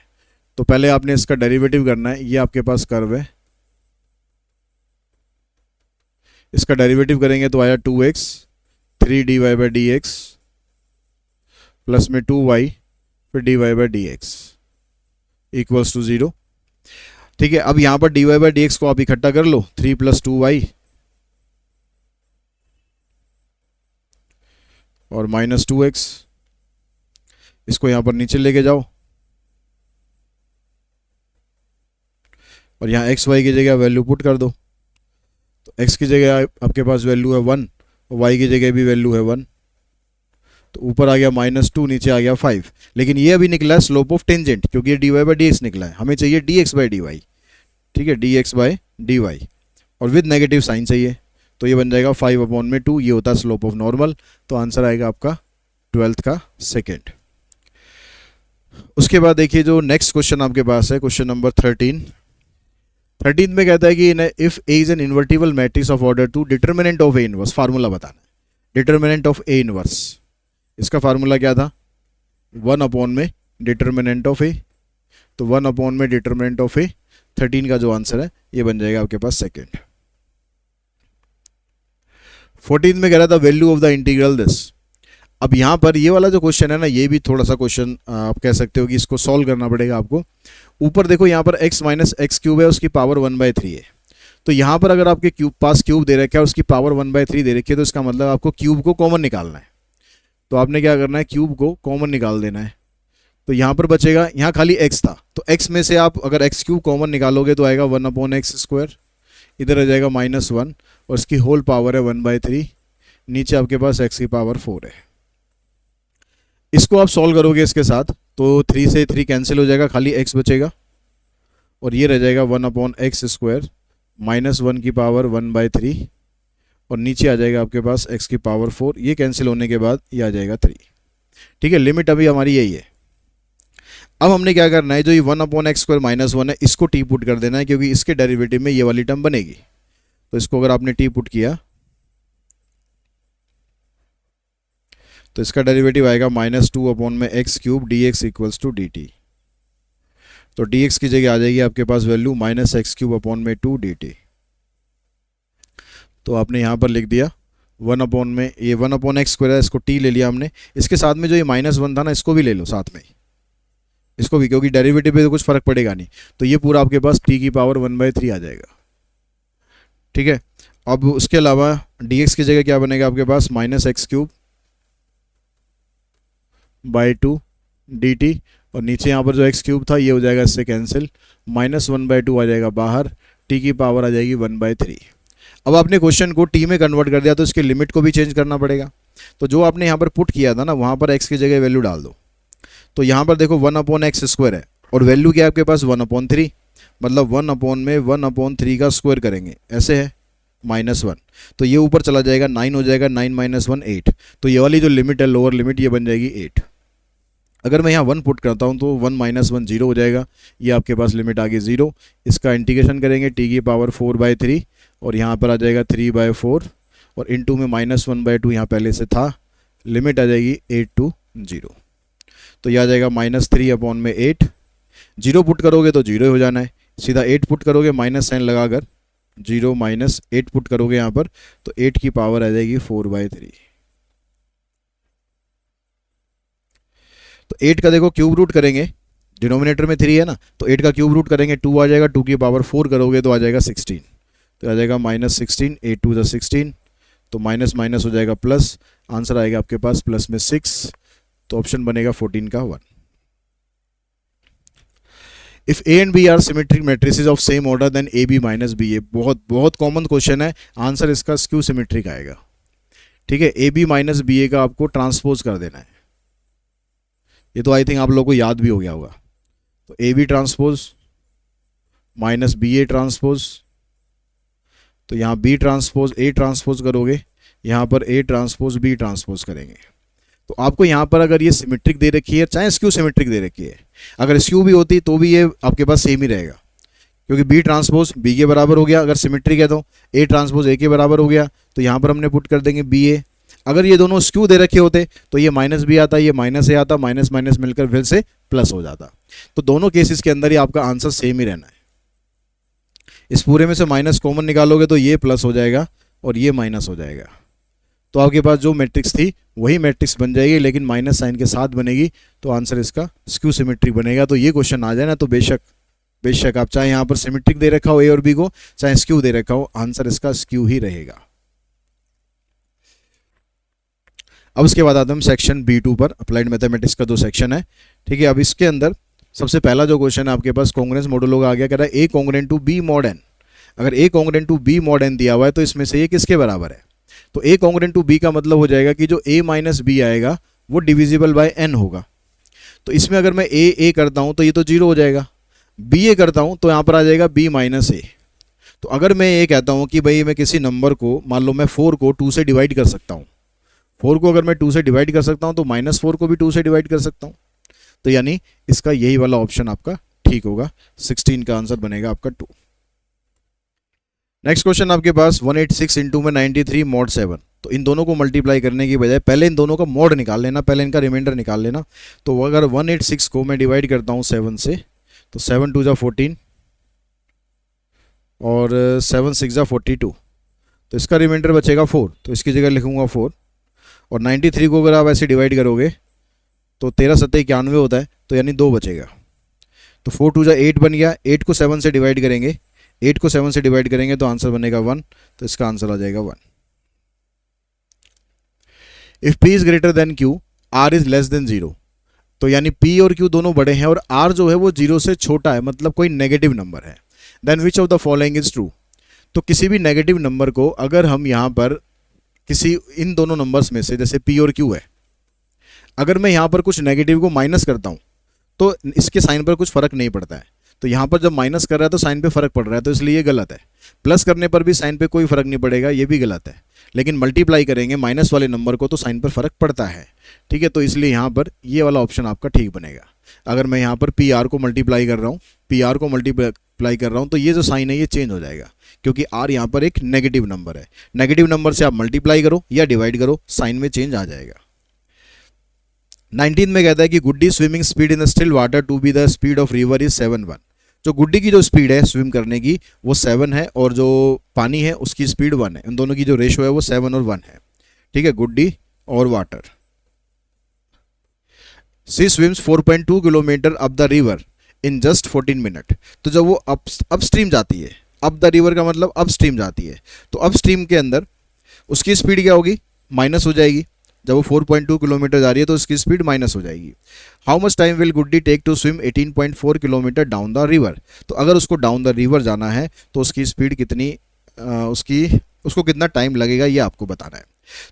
तो पहले आपने इसका डेरिवेटिव करना है। ये आपके पास कर्व है, इसका डेरिवेटिव करेंगे तो आया 2x 3dy/dx प्लस में 2y फिर dy/dx इक्वल्स टू 0, ठीक है। अब यहां पर dy/dx को आप इकट्ठा कर लो, 3 + 2y और -2x, इसको यहां पर नीचे लेके जाओ और यहां xy की जगह वैल्यू पुट कर दो। तो x की जगह आपके पास वैल्यू है 1 और y की जगह भी वैल्यू है 1, तो ऊपर आ गया -2, नीचे आ गया 5। लेकिन ये अभी निकला है स्लोप ऑफ टेंजेंट, क्योंकि ये dy/dx निकला है, हमें चाहिए dx/dy, ठीक है, dx/dy और विद नेगेटिव साइन चाहिए, तो ये बन जाएगा 5/2। ये होता है स्लोप ऑफ नॉर्मल, तो आंसर आएगा आपका 12th का सेकेंड। उसके बाद देखिए जो नेक्स्ट क्वेश्चन आपके पास है, क्वेश्चन नंबर 13 में कहता है कि if A is an invertible matrix of order 2, determinant of A inverse. Formula बताना है डिटर्मिनेंट ऑफ ए इनवर्स। इसका फार्मूला क्या था, 1/में डिटर्मिनेंट ऑफ ए, तो 1/में डिटर्मिनेंट ऑफ ए। 13 का जो आंसर है ये बन जाएगा आपके पास सेकेंड। 14 में कह रहा था value of the integral this. अब यहाँ पर ये वाला जो क्वेश्चन है ना, ये भी थोड़ा सा क्वेश्चन आप कह सकते हो कि इसको सॉल्व करना पड़ेगा आपको। ऊपर देखो यहाँ पर x - x³ है, उसकी पावर 1/3 है। तो यहाँ पर अगर आपके पास क्यूब दे रखा है, उसकी पावर 1/3 दे रखी है, तो इसका मतलब आपको क्यूब को कॉमन निकालना है। तो आपने क्या करना है, क्यूब को कॉमन निकाल देना है। तो यहाँ पर बचेगा, यहाँ खाली x था, तो x में से आप अगर x³ कॉमन निकालोगे तो आएगा 1/x², इधर आ जाएगा -1 और इसकी होल पावर है 1/3, नीचे आपके पास x की पावर 4 है। इसको आप सॉल्व करोगे इसके साथ, तो 3 से 3 कैंसिल हो जाएगा, खाली x बचेगा और ये रह जाएगा 1/x² -1 की पावर 1/3 और नीचे आ जाएगा आपके पास x की पावर 4। ये कैंसिल होने के बाद ये आ जाएगा 3। ठीक है, लिमिट अभी हमारी यही है। अब हमने क्या करना है, जो ये 1/x² -1 है इसको टी पुट कर देना है, क्योंकि इसके डेरिवेटिव में ये वाली टर्म बनेगी। तो इसको अगर आपने टी पुट किया तो इसका डेरिवेटिव आएगा -2/x³ dx = dt। तो dx की जगह आ जाएगी आपके पास वैल्यू -x³ dt। तो आपने यहाँ पर लिख दिया 1/x² है, इसको t ले लिया हमने। इसके साथ में जो ये -1 था ना, इसको भी ले लो साथ में, इसको भी, क्योंकि डेरिवेटिव पे तो कुछ फर्क पड़ेगा नहीं। तो ये पूरा आपके पास t की पावर 1/3 आ जाएगा। ठीक है, अब उसके अलावा dx की जगह क्या बनेगा आपके पास -x³/2 dt। और नीचे यहाँ पर जो x³ था ये हो जाएगा इससे कैंसिल, -1/2 आ जाएगा बाहर, t की पावर आ जाएगी 1/3। अब आपने क्वेश्चन को t में कन्वर्ट कर दिया तो इसके लिमिट को भी चेंज करना पड़ेगा। तो जो आपने यहाँ पर पुट किया था ना, वहाँ पर x की जगह वैल्यू डाल दो। तो यहाँ पर देखो 1/x² है और वैल्यू क्या है आपके पास 1/3, मतलब 1/3 का स्क्वायर करेंगे, ऐसे है -1। तो ये ऊपर चला जाएगा 9 हो जाएगा, 9 - 1 8। तो ये वाली जो लिमिट है लोअर लिमिट, ये बन जाएगी 8। अगर मैं यहाँ 1 पुट करता हूँ तो 1 - 1 0 हो जाएगा, ये आपके पास लिमिट आ गई 0। इसका इंटीग्रेशन करेंगे t की पावर 4/3 और यहाँ पर आ जाएगा 3/4 और इनटू में -1/2 यहाँ पहले से था, लिमिट आ जाएगी 8 to 0। तो यह आ जाएगा -3/8। 0 पुट करोगे तो 0 हो जाना है, सीधा 8 पुट करोगे माइनस साइन लगाकर, 0 - 8 पुट करोगे यहाँ पर तो 8 की पावर आ जाएगी 4/3। तो 8 का देखो क्यूब रूट करेंगे, डिनोमिनेटर में 3 है ना, तो 8 का क्यूब रूट करेंगे 2 आ जाएगा, 2 की पावर 4 करोगे तो आ जाएगा 16। तो आ जाएगा -16, 8 2 16, तो माइनस माइनस हो जाएगा प्लस, आंसर आएगा आपके पास प्लस में 6। तो ऑप्शन बनेगा 14 का 1। If A and B are symmetric matrices of same order then A B minus B A. बहुत बहुत कॉमन क्वेश्चन है, आंसर इसका स्क्यू सिमेट्रिक आएगा। ठीक है, A B minus B A का आपको ट्रांसपोज कर देना है। ये तो आई थिंक आप लोगों को याद भी हो गया होगा। तो A B transpose minus B A transpose, तो यहाँ बी ट्रांसपोज ए ट्रांसपोज करोगे, यहाँ पर ए ट्रांसपोज बी ट्रांसपोज करेंगे। तो आपको यहाँ पर अगर ये सिमेट्रिक दे रखी है, चाहे स्क्यू सिमेट्रिक दे रखी है, अगर स्क्यू भी होती तो भी ये आपके पास सेम ही रहेगा, क्योंकि बी ट्रांसपोज बी के बराबर हो गया। अगर सिमेट्रिक है तो ए ट्रांसपोज ए के बराबर हो गया, तो यहाँ पर हमने पुट कर देंगे बी ए। अगर ये दोनों स्क्यू दे रखे होते तो ये माइनस बी आता, ये माइनस ए आता, माइनस माइनस मिलकर फिर से प्लस हो जाता। तो दोनों केसेस के अंदर ही आपका आंसर सेम ही रहना है। इस पूरे में से माइनस कॉमन निकालोगे तो ये प्लस हो जाएगा और ये माइनस हो जाएगा। तो आपके पास जो मैट्रिक्स थी वही मैट्रिक्स बन जाएगी, लेकिन माइनस साइन के साथ बनेगी, तो आंसर इसका स्क्यू सिमेट्रिक बनेगा। तो ये क्वेश्चन आ जाए ना, तो बेशक आप चाहे यहाँ पर सिमेट्रिक दे रखा हो ए और बी को, चाहे स्क्यू दे रखा हो, आंसर इसका स्क्यू ही रहेगा। अब इसके बाद आते हैं हम सेक्शन B2 पर, अप्लाइड मैथमेटिक्स का जो सेक्शन है। ठीक है, अब इसके अंदर सबसे पहला जो क्वेश्चन है आपके पास कॉन्ग्रुएंस मॉडुलो का आ गया, कह रहा है A congruent to B mod n। अगर A congruent to B mod n दिया हुआ है तो इसमें से ये किसके बराबर है? तो ए कॉन्ग्रुएंट टू बी का मतलब हो जाएगा कि जो a माइनस बी आएगा वो डिविजिबल बाय n होगा। तो इसमें अगर मैं ए करता हूँ तो ये तो 0 हो जाएगा, बी ए करता हूँ तो यहाँ पर आ जाएगा b माइनस ए। तो अगर मैं ये कहता हूँ कि भाई मैं किसी नंबर को, मान लो मैं 4 को 2 से डिवाइड कर सकता हूँ, 4 को अगर मैं 2 से डिवाइड कर सकता हूँ तो -4 को भी 2 से डिवाइड कर सकता हूँ। तो यानी इसका यही वाला ऑप्शन आपका ठीक होगा, 16 का आंसर बनेगा आपका 2। नेक्स्ट क्वेश्चन आपके पास 186 इंटू में 93 mod 7। तो इन दोनों को मल्टीप्लाई करने की बजाय पहले इन दोनों का मोड निकाल लेना, पहले इनका रिमाइंडर निकाल लेना। तो अगर 186 को मैं डिवाइड करता हूँ 7 से, तो 7 2 14 और 7 6 42, तो इसका रिमाइंडर बचेगा 4, तो इसकी जगह लिखूंगा 4। और 93 को अगर आप ऐसे डिवाइड करोगे तो 13 7 91 होता है, तो यानी 2 बचेगा। तो 4 2 8 बन गया, 8 को 7 से डिवाइड करेंगे, 8 को 7 से डिवाइड करेंगे तो आंसर बनेगा 1, तो इसका आंसर आ जाएगा 1। If P is greater than Q, R is less than 0। तो यानी P और Q दोनों बड़े हैं और R जो है वो 0 से छोटा है, मतलब कोई नेगेटिव नंबर है। Then which of the following is true. तो किसी भी नेगेटिव नंबर को अगर हम यहाँ पर किसी इन दोनों नंबर्स में से, जैसे P और Q है, अगर मैं यहाँ पर कुछ नेगेटिव को माइनस करता हूँ तो इसके साइन पर कुछ फर्क नहीं पड़ता है। तो यहाँ पर जब माइनस कर रहा है तो साइन पे फ़र्क पड़ रहा है, तो इसलिए ये गलत है। प्लस करने पर भी साइन पे कोई फ़र्क नहीं पड़ेगा, ये भी गलत है। लेकिन मल्टीप्लाई करेंगे माइनस वाले नंबर को तो साइन पर फ़र्क पड़ता है, ठीक है। तो इसलिए यहाँ पर ये वाला ऑप्शन आपका ठीक बनेगा। अगर मैं यहाँ पर पी आर को मल्टीप्लाई कर रहा हूँ, पी आर को मल्टीप्लाई कर रहा हूँ, तो ये जो साइन है ये चेंज हो जाएगा, क्योंकि आर यहाँ पर एक नेगेटिव नंबर है। नेगेटिव नंबर से आप मल्टीप्लाई करो या डिवाइड करो, साइन में चेंज आ जाएगा। 19 में कहता है कि Guddi swimming speed in the still water to be the speed of river is 7:1। जो गुड्डी की जो स्पीड है स्विम करने की वो 7 है, और जो पानी है उसकी स्पीड 1 है। इन दोनों की जो रेशो है वो 7 और 1 है, ठीक है, गुड्डी और water. She swims 4.2 kilometre up the river in just 14 minute. तो जब वो अप स्ट्रीम जाती है, अप द रिवर का मतलब अप स्ट्रीम जाती है, तो अप स्ट्रीम के अंदर उसकी स्पीड क्या होगी, माइनस हो जाएगी। जब वो 4.2 किलोमीटर जा रही है तो उसकी स्पीड माइनस हो जाएगी। How much time will Guddi take to swim 18.4 kilometre down the river. तो अगर उसको डाउन द रिवर जाना है तो उसकी स्पीड कितनी, उसको कितना टाइम लगेगा ये आपको बताना है।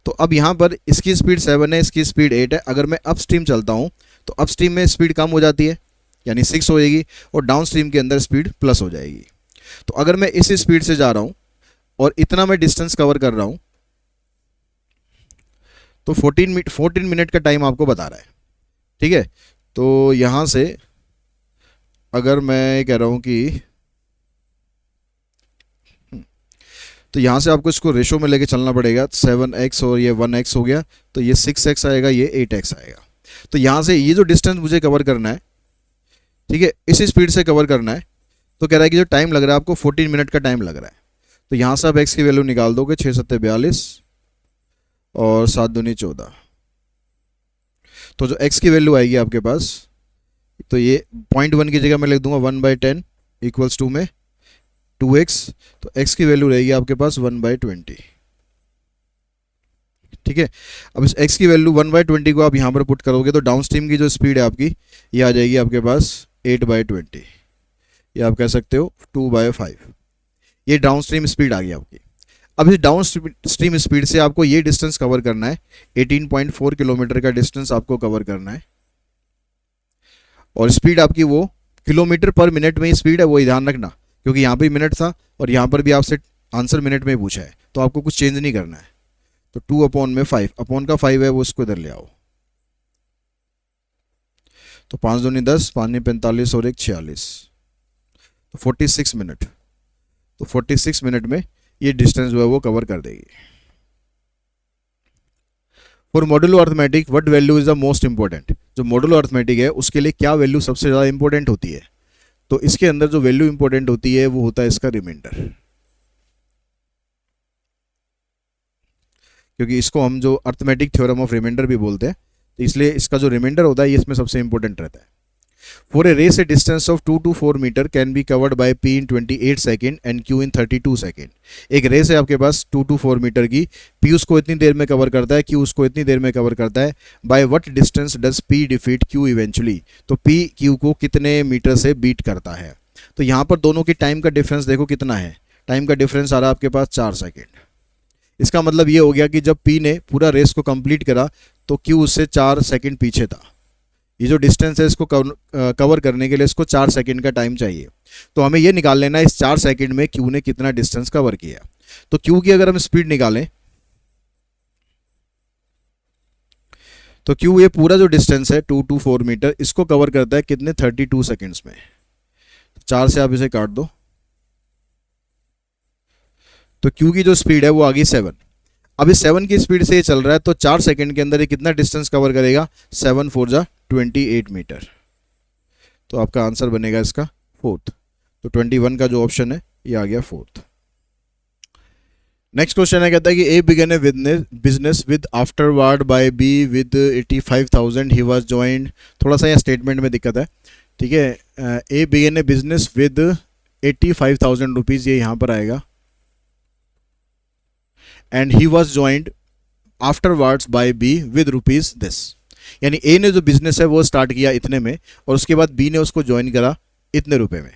तो अब यहाँ पर इसकी स्पीड 7 है, इसकी स्पीड 8 है। अगर मैं अप स्ट्रीम चलता हूँ तो अप स्ट्रीम में स्पीड कम हो जाती है, यानी 6 हो जाएगी, और डाउन स्ट्रीम के अंदर स्पीड प्लस हो जाएगी। तो अगर मैं इस स्पीड से जा रहा हूँ और इतना मैं डिस्टेंस कवर कर रहा हूँ, तो 14 मिनट का टाइम आपको बता रहा है, ठीक है। तो यहाँ से अगर मैं कह रहा हूँ कि तो यहाँ से आपको इसको रेशो में लेके चलना पड़ेगा। 7x और ये 1x हो गया, तो ये 6x आएगा, ये 8x आएगा। तो यहाँ से ये जो डिस्टेंस मुझे कवर करना है, ठीक है, इसी स्पीड से कवर करना है, तो कह रहा है कि जो टाइम लग रहा है आपको 14 मिनट का टाइम लग रहा है। तो यहाँ से आप x की वैल्यू निकाल दोगे, 6 7 42 और 7 दूनी 14। तो जो x की वैल्यू आएगी आपके पास, तो ये 0.1 की जगह मैं लिख दूंगा 1/10 इक्वल्स टू में 2x। तो x की वैल्यू रहेगी आपके पास 1/20, ठीक है। अब इस x की वैल्यू 1/20 को आप यहाँ पर पुट करोगे तो डाउन स्ट्रीम की जो स्पीड है आपकी ये आ जाएगी आपके पास 8/20, ये आप कह सकते हो 2/5। ये डाउन स्ट्रीम स्पीड आ गई आपकी। अब इस डाउन स्ट्रीम स्पीड से आपको ये डिस्टेंस कवर करना है, 18.4 किलोमीटर का डिस्टेंस आपको कवर करना है, और स्पीड आपकी वो किलोमीटर पर मिनट में ही स्पीड है, वो ध्यान रखना, क्योंकि यहाँ पे मिनट था और यहाँ पर भी आपसे आंसर मिनट में पूछा है, तो आपको कुछ चेंज नहीं करना है। तो 2/5, अपॉन का 5 है वो इसको इधर ले आओ, तो 5 दूनी 10, 5 ने 45 और 1 46, तो 46 मिनट। तो 46 मिनट में ये डिस्टेंस जो है वो कवर कर देगी। For modulo arithmetic what value is the most important. जो मॉडुलो अर्थमेटिक है उसके लिए क्या वैल्यू सबसे ज़्यादा इंपॉर्टेंट होती है, तो इसके अंदर जो वैल्यू इंपॉर्टेंट होती है वो होता है इसका रिमाइंडर, क्योंकि इसको हम जो अर्थमेटिक थ्योरम ऑफ रिमाइंडर भी बोलते हैं, तो इसलिए इसका जो रिमाइंडर होता है ये इसमें सबसे इंपॉर्टेंट रहता है। For a race a distance of 2 to 4 metre can be covered by p in 28 second and q in 32 second. एक रेस है आपके पास 2 to 4 मीटर की, p उसको इतनी देर में कवर करता है, q उसको इतनी देर में कवर करता है। By what distance does p defeat q eventually. तो p q को कितने मीटर से बीट करता है। तो यहाँ पर दोनों की टाइम का डिफरेंस देखो कितना है, टाइम का डिफरेंस आ रहा है आपके पास 4 सेकेंड। इसका मतलब ये हो गया कि जब p ने पूरा रेस को कंप्लीट करा तो q उससे 4 सेकेंड पीछे था। ये जो डिस्टेंस है इसको कवर करने के लिए इसको 4 सेकेंड का टाइम चाहिए, तो हमें ये निकाल लेना है इस 4 सेकेंड में q ने कितना डिस्टेंस कवर किया। तो q की अगर हम स्पीड निकालें तो q ये पूरा जो डिस्टेंस है 2 to 4 मीटर इसको कवर करता है कितने 32 सेकेंड्स में। 4 से आप इसे काट दो, तो q की जो स्पीड है वो आ गई 7। अब इस 7 की स्पीड से ये चल रहा है तो 4 सेकेंड के अंदर ये कितना डिस्टेंस कवर करेगा, 7 4 जा 28 मीटर। तो आपका आंसर बनेगा इसका 4th। तो 21 का जो ऑप्शन है ये आ गया 4th। नेक्स्ट क्वेश्चन है, कहता है कि A began a business with afterward by B with 85,000 he was joined. थोड़ा सा यहाँ स्टेटमेंट में दिक्कत है, ठीक है। A began a business with 85,000 rupees, ये यहाँ पर आएगा, and he was joined afterwards by B with rupees this. यानी ए ने जो बिजनेस है वो स्टार्ट किया इतने में और उसके बाद बी ने उसको ज्वाइन करा इतने रुपए में।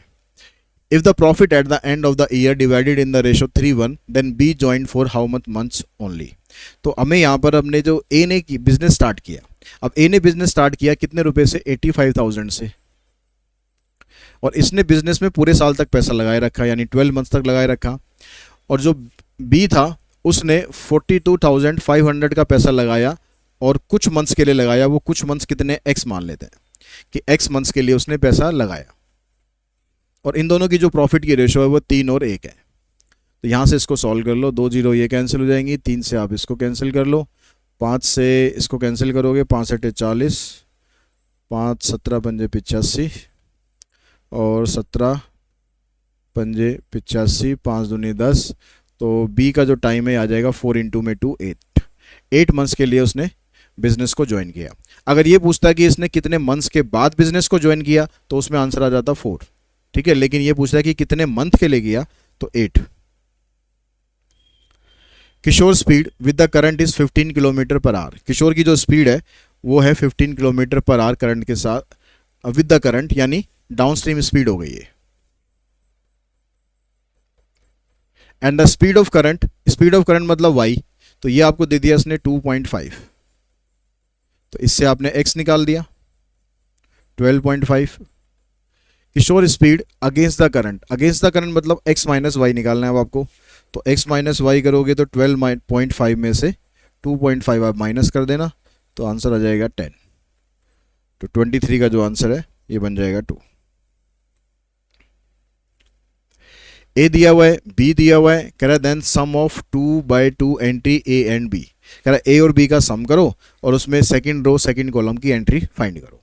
If the profit at the end of the year divided in the ratio 3:1 then B join for how much months only. तो हमें यहाँ पर हमने जो ए ने बिजनेस स्टार्ट किया, अब ए ने बिजनेस स्टार्ट किया कितने रुपए से, 85,000 से, और इसने बिजनेस में पूरे साल तक पैसा लगाए रखा, यानी 12 मंथ्स तक लगाए रखा। और जो बी था उसने 42,500 का पैसा लगाया और कुछ मंथ्स के लिए लगाया। वो कुछ मंथ्स कितने, एक्स मान लेते हैं कि एक्स मंथ्स के लिए उसने पैसा लगाया। और इन दोनों की जो प्रॉफिट की रेशो है वो 3 और 1 है। तो यहाँ से इसको सॉल्व कर लो, 2 जीरो ये कैंसिल हो जाएंगी, 3 से आप इसको कैंसिल कर लो, 5 से इसको कैंसिल करोगे, 5 अट्ठे 40, 5 17 पंजे 85 और 17 पंजे 85, 5 दूनी 10। तो बी का जो टाइम है आ जाएगा 4 इंटू में 2 8 मंथ्स के लिए उसने बिजनेस को ज्वाइन किया। अगर ये पूछता है कि इसने कितने मंथ्स के बाद बिजनेस को ज्वाइन किया तो उसमें आंसर आ जाता 4, ठीक है। लेकिन ये पूछता है कि कितने मंथ के लिए किया तो 8। Kishore speed with the current is 15 kilometre per hour. Kishore की जो स्पीड है वो है 15 किलोमीटर पर आवर करंट के साथ, विद द करंट यानी डाउनस्ट्रीम स्पीड हो गई है। And the speed of current, speed of current मतलब y, तो ये आपको दे दिया इसने 2.5, तो इससे आपने x निकाल दिया 12.5। Kishore speed against the current, against the current मतलब x माइनस वाई निकालना है अब आपको। तो x माइनस वाई करोगे तो 12.5 में से 2.5 आप माइनस कर देना, तो आंसर आ जाएगा 10। तो 23 का जो आंसर है ये बन जाएगा 2। ए दिया हुआ है, बी दिया हुआ है, कह रहा है then sum of 2/2 entry A and B. कह रहा है ए और बी का सम करो और उसमें सेकंड रो सेकंड कॉलम की एंट्री फाइंड करो।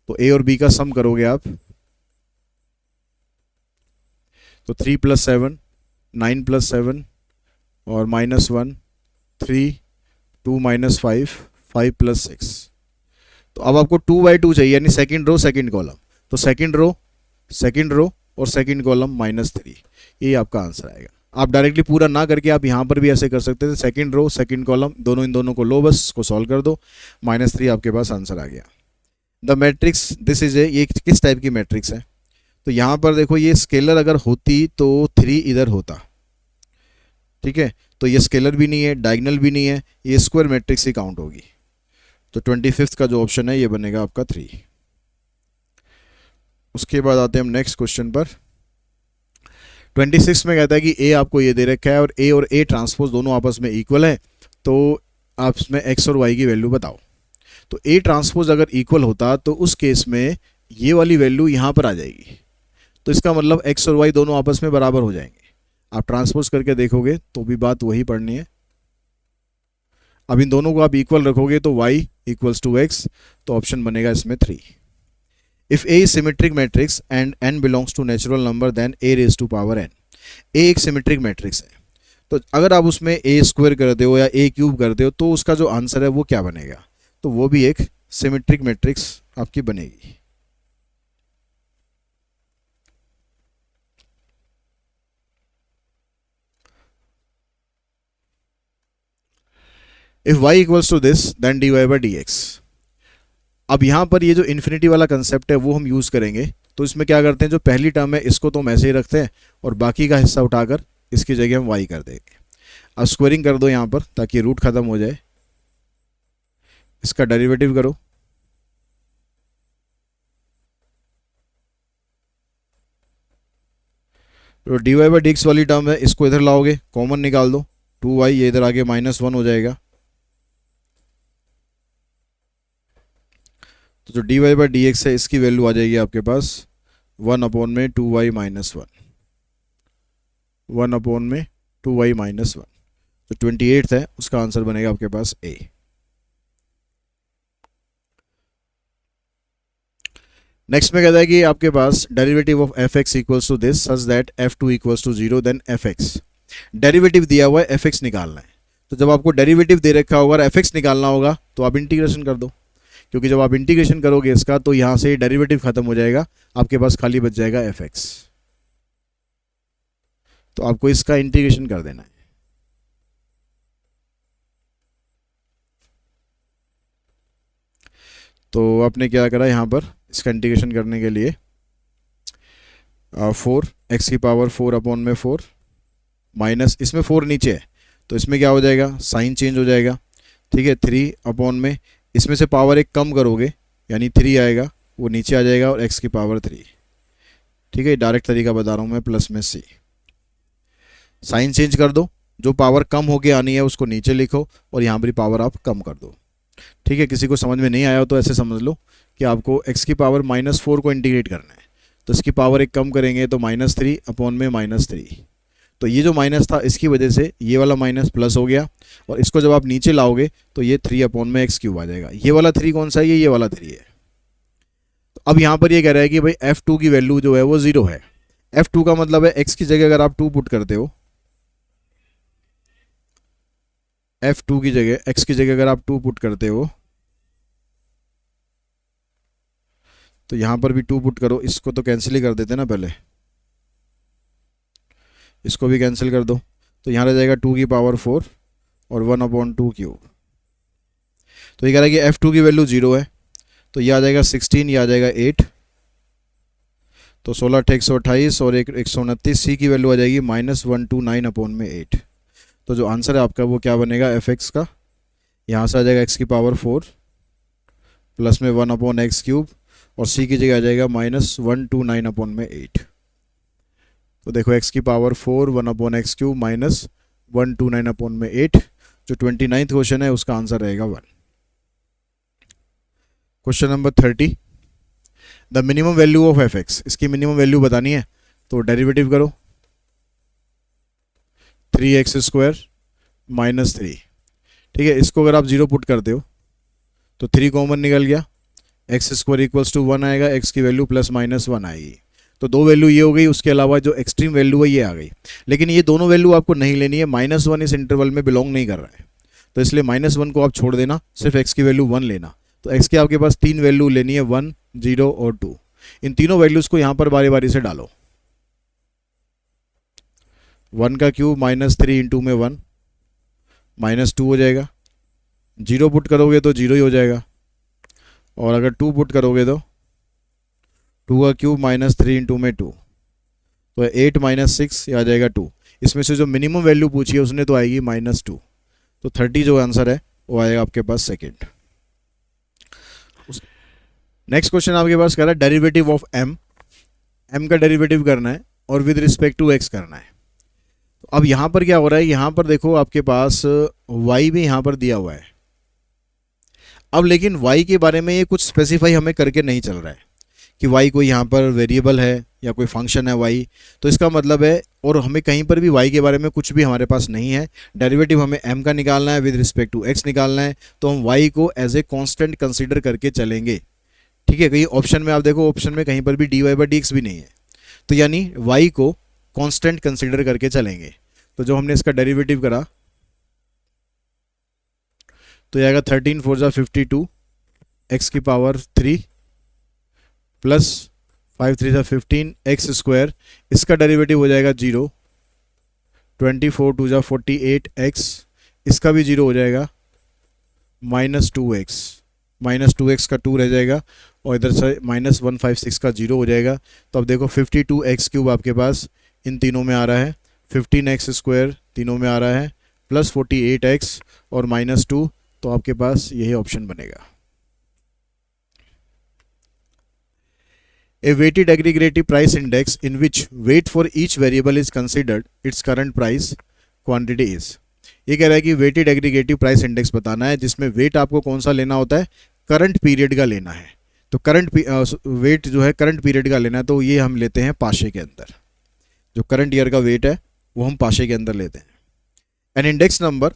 तो ए और बी का सम करोगे आप तो 3 + 7 9 + 7 और -1 3 2 - 5 5 + 6। तो अब आपको 2/2 चाहिए यानी सेकंड रो सेकंड कॉलम, तो सेकंड रो और सेकंड कॉलम -3, ये आपका आंसर आएगा। आप डायरेक्टली पूरा ना करके आप यहाँ पर भी ऐसे कर सकते थे, सेकंड रो सेकंड कॉलम दोनों, इन दोनों को लो, बस को सॉल्व कर दो, -3 आपके पास आंसर आ गया। The matrix this is a, ये किस टाइप की मैट्रिक्स है? तो यहाँ पर देखो ये स्केलर अगर होती तो 3 इधर होता, ठीक है। तो ये स्केलर भी नहीं है, डायगोनल भी नहीं है, ये स्क्वायर मैट्रिक्स ही काउंट होगी। तो 25 का जो ऑप्शन है ये बनेगा आपका 3। उसके बाद आते हैं हम नेक्स्ट क्वेश्चन पर। 26 में कहता है कि ए आपको ये दे रखा है और ए ट्रांसपोज दोनों आपस में इक्वल है, तो आप इसमें एक्स और वाई की वैल्यू बताओ। तो ए ट्रांसपोज अगर इक्वल होता तो उस केस में ये वाली वैल्यू यहाँ पर आ जाएगी, तो इसका मतलब एक्स और वाई दोनों आपस में बराबर हो जाएंगे। आप ट्रांसपोज करके देखोगे तो भी बात वही पढ़नी है। अब इन दोनों को आप इक्वल रखोगे तो y = x, तो ऑप्शन बनेगा इसमें 3। If A is symmetric matrix and n belongs to natural number then a⁴n। A एक सिमेट्रिक मैट्रिक्स है, तो अगर आप उसमें a² करते हो या a³ करते हो तो उसका जो आंसर है वो क्या बनेगा? तो वो भी एक सिमेट्रिक मैट्रिक्स आपकी बनेगी। If y = this then dy/dx। अब यहाँ पर ये जो इन्फिनिटी वाला कंसेप्ट है वो हम यूज़ करेंगे। तो इसमें क्या करते हैं, जो पहली टर्म है इसको तो हम ऐसे ही रखते हैं और बाकी का हिस्सा उठाकर इसकी जगह हम y कर देंगे। अब स्क्वायरिंग कर दो यहाँ पर ताकि रूट खत्म हो जाए, इसका डेरिवेटिव करो, तो dy/dx वाली टर्म है इसको इधर लाओगे, कॉमन निकाल दो, 2y ये इधर आगे -1 हो जाएगा। तो जो dy/dx है इसकी वैल्यू आ जाएगी आपके पास 1/2y - 1, 1/2y - 1। तो 28 है, उसका आंसर बनेगा आपके पास A। नेक्स्ट में कहता है कि आपके पास derivative of fx = this such that f2 = 0 then fx। Derivative दिया हुआ है, fx निकालना है। तो जब आपको डेरिवेटिव दे रखा होगा और fx निकालना होगा तो आप इंटीग्रेशन कर दो, क्योंकि जब आप इंटीग्रेशन करोगे इसका तो यहाँ से डेरिवेटिव खत्म हो जाएगा, आपके पास खाली बच जाएगा fx। तो आपको इसका इंटीग्रेशन कर देना है। तो आपने क्या करा यहाँ पर, इसका इंटीग्रेशन करने के लिए 4 x⁴ माइनस, इसमें 4 नीचे है तो इसमें क्या हो जाएगा, साइन चेंज हो जाएगा, ठीक है। 3 इसमें से पावर 1 कम करोगे यानी 3 आएगा, वो नीचे आ जाएगा और x⁴ ठीक है, डायरेक्ट तरीका बता रहा हूँ मैं, प्लस में सी। साइन चेंज कर दो, जो पावर कम होके आनी है उसको नीचे लिखो और यहाँ पर पावर आप कम कर दो। ठीक है, किसी को समझ में नहीं आया हो तो ऐसे समझ लो कि आपको x की पावर -4 को इंटीग्रेट करना है, तो इसकी पावर एक कम करेंगे तो -3 अपॉन में -3। तो ये जो माइनस था इसकी वजह से ये वाला माइनस प्लस हो गया, और इसको जब आप नीचे लाओगे तो ये 3 अपॉन में x³ आ जाएगा। ये वाला 3 कौन सा है, ये वाला 3 है। तो अब यहाँ पर ये कह रहा है कि भाई f2 की वैल्यू जो है वो 0 है। f2 का मतलब है x की जगह अगर आप 2 पुट करते हो, f2 की जगह x की जगह अगर आप 2 पुट करते हो तो यहाँ पर भी 2 पुट करो। इसको तो कैंसिल ही कर देते ना, पहले इसको भी कैंसिल कर दो, तो यहाँ रह जाएगा 2 की पावर 4 और 1/2 क्यूब। तो ये कह रहा है कि f2 की वैल्यू 0 है, तो ये आ जाएगा 16, ये आ जाएगा 8, तो 16 × 128 और 129, सी की वैल्यू आ जाएगी -129 अपॉन में 8। तो जो आंसर है आपका वो क्या बनेगा fx का, यहाँ से आ जाएगा x की पावर 4 प्लस में 1/x³ और c की जगह आ जाएगा -129 अपॉन में 8। तो देखो x की पावर 4 1/x³ -129 अपॉन में 8, जो 29th क्वेश्चन है उसका आंसर रहेगा 1। Question number 30, the minimum value of fx, इसकी मिनिमम वैल्यू बतानी है तो डेरिवेटिव करो, 3x² -3। ठीक है, इसको अगर आप 0 पुट करते हो तो 3 कॉमन निकल गया, x² = 1 आएगा, x की वैल्यू ±1 आएगी। तो दो वैल्यू ये हो गई, उसके अलावा जो एक्सट्रीम वैल्यू है ये आ गई। लेकिन ये दोनों वैल्यू आपको नहीं लेनी है, -1 इस इंटरवल में बिलोंग नहीं कर रहा है, तो इसलिए -1 को आप छोड़ देना, सिर्फ x की वैल्यू 1 लेना। तो x के आपके पास 3 वैल्यू लेनी है, 1, 0 और 2। इन तीनों वैल्यूज़ को यहाँ पर बारी बारी से डालो। 1 का क्यूब -3 इंटू में 1 -2 हो जाएगा, 0 पुट करोगे तो 0 ही हो जाएगा, और अगर 2 पुट करोगे तो 2 का क्यूब -3 इंटू में 2, तो 8 - 6 ये आ जाएगा 2। इसमें से जो मिनिमम वैल्यू पूछी है उसने तो आएगी -2, तो 30 जो आंसर है वो आएगा आपके पास सेकेंड। नेक्स्ट क्वेश्चन आपके पास कह रहा है डेरिवेटिव ऑफ m का डेरिवेटिव करना है और विद रिस्पेक्ट टू x करना है। तो अब यहाँ पर क्या हो रहा है, यहाँ पर देखो आपके पास y भी यहाँ पर दिया हुआ है। अब लेकिन y के बारे में ये कुछ स्पेसिफाई हमें करके नहीं चल रहा है कि y कोई यहाँ पर वेरिएबल है या कोई फंक्शन है y। तो इसका मतलब है, और हमें कहीं पर भी y के बारे में कुछ भी हमारे पास नहीं है, डेरिवेटिव हमें m का निकालना है, विद रिस्पेक्ट टू x निकालना है, तो हम y को एज ए कांस्टेंट कंसीडर करके चलेंगे। ठीक है, कहीं ऑप्शन में आप देखो, ऑप्शन में कहीं पर भी dy/dx भी नहीं है, तो यानी y को कांस्टेंट कंसीडर करके चलेंगे। तो जो हमने इसका डेरिवेटिव करा तो ये आएगा 13 × 4 = 52 x³ प्लस 5 × 3 = 15 x², इसका डेरिवेटिव हो जाएगा 0, 24 × 2 = 48 x, इसका भी 0 हो जाएगा, -2x, -2x का 2 रह जाएगा, और इधर से -156 का 0 हो जाएगा। तो अब देखो 52x³ आपके पास इन तीनों में आ रहा है, 15x² तीनों में आ रहा है, प्लस 48x और -2, तो आपके पास यही ऑप्शन बनेगा। A weighted aggregative price index in which weight for each variable is considered, its current price quantity is। ये कह रहा है कि weighted aggregative price index बताना है जिसमें weight आपको कौन सा लेना होता है, करंट पीरियड का लेना है। तो करंट वेट जो है करंट पीरियड का लेना है, तो ये हम लेते हैं पाशे के अंदर, जो करंट ईयर का वेट है वो हम पाशे के अंदर लेते हैं। An index number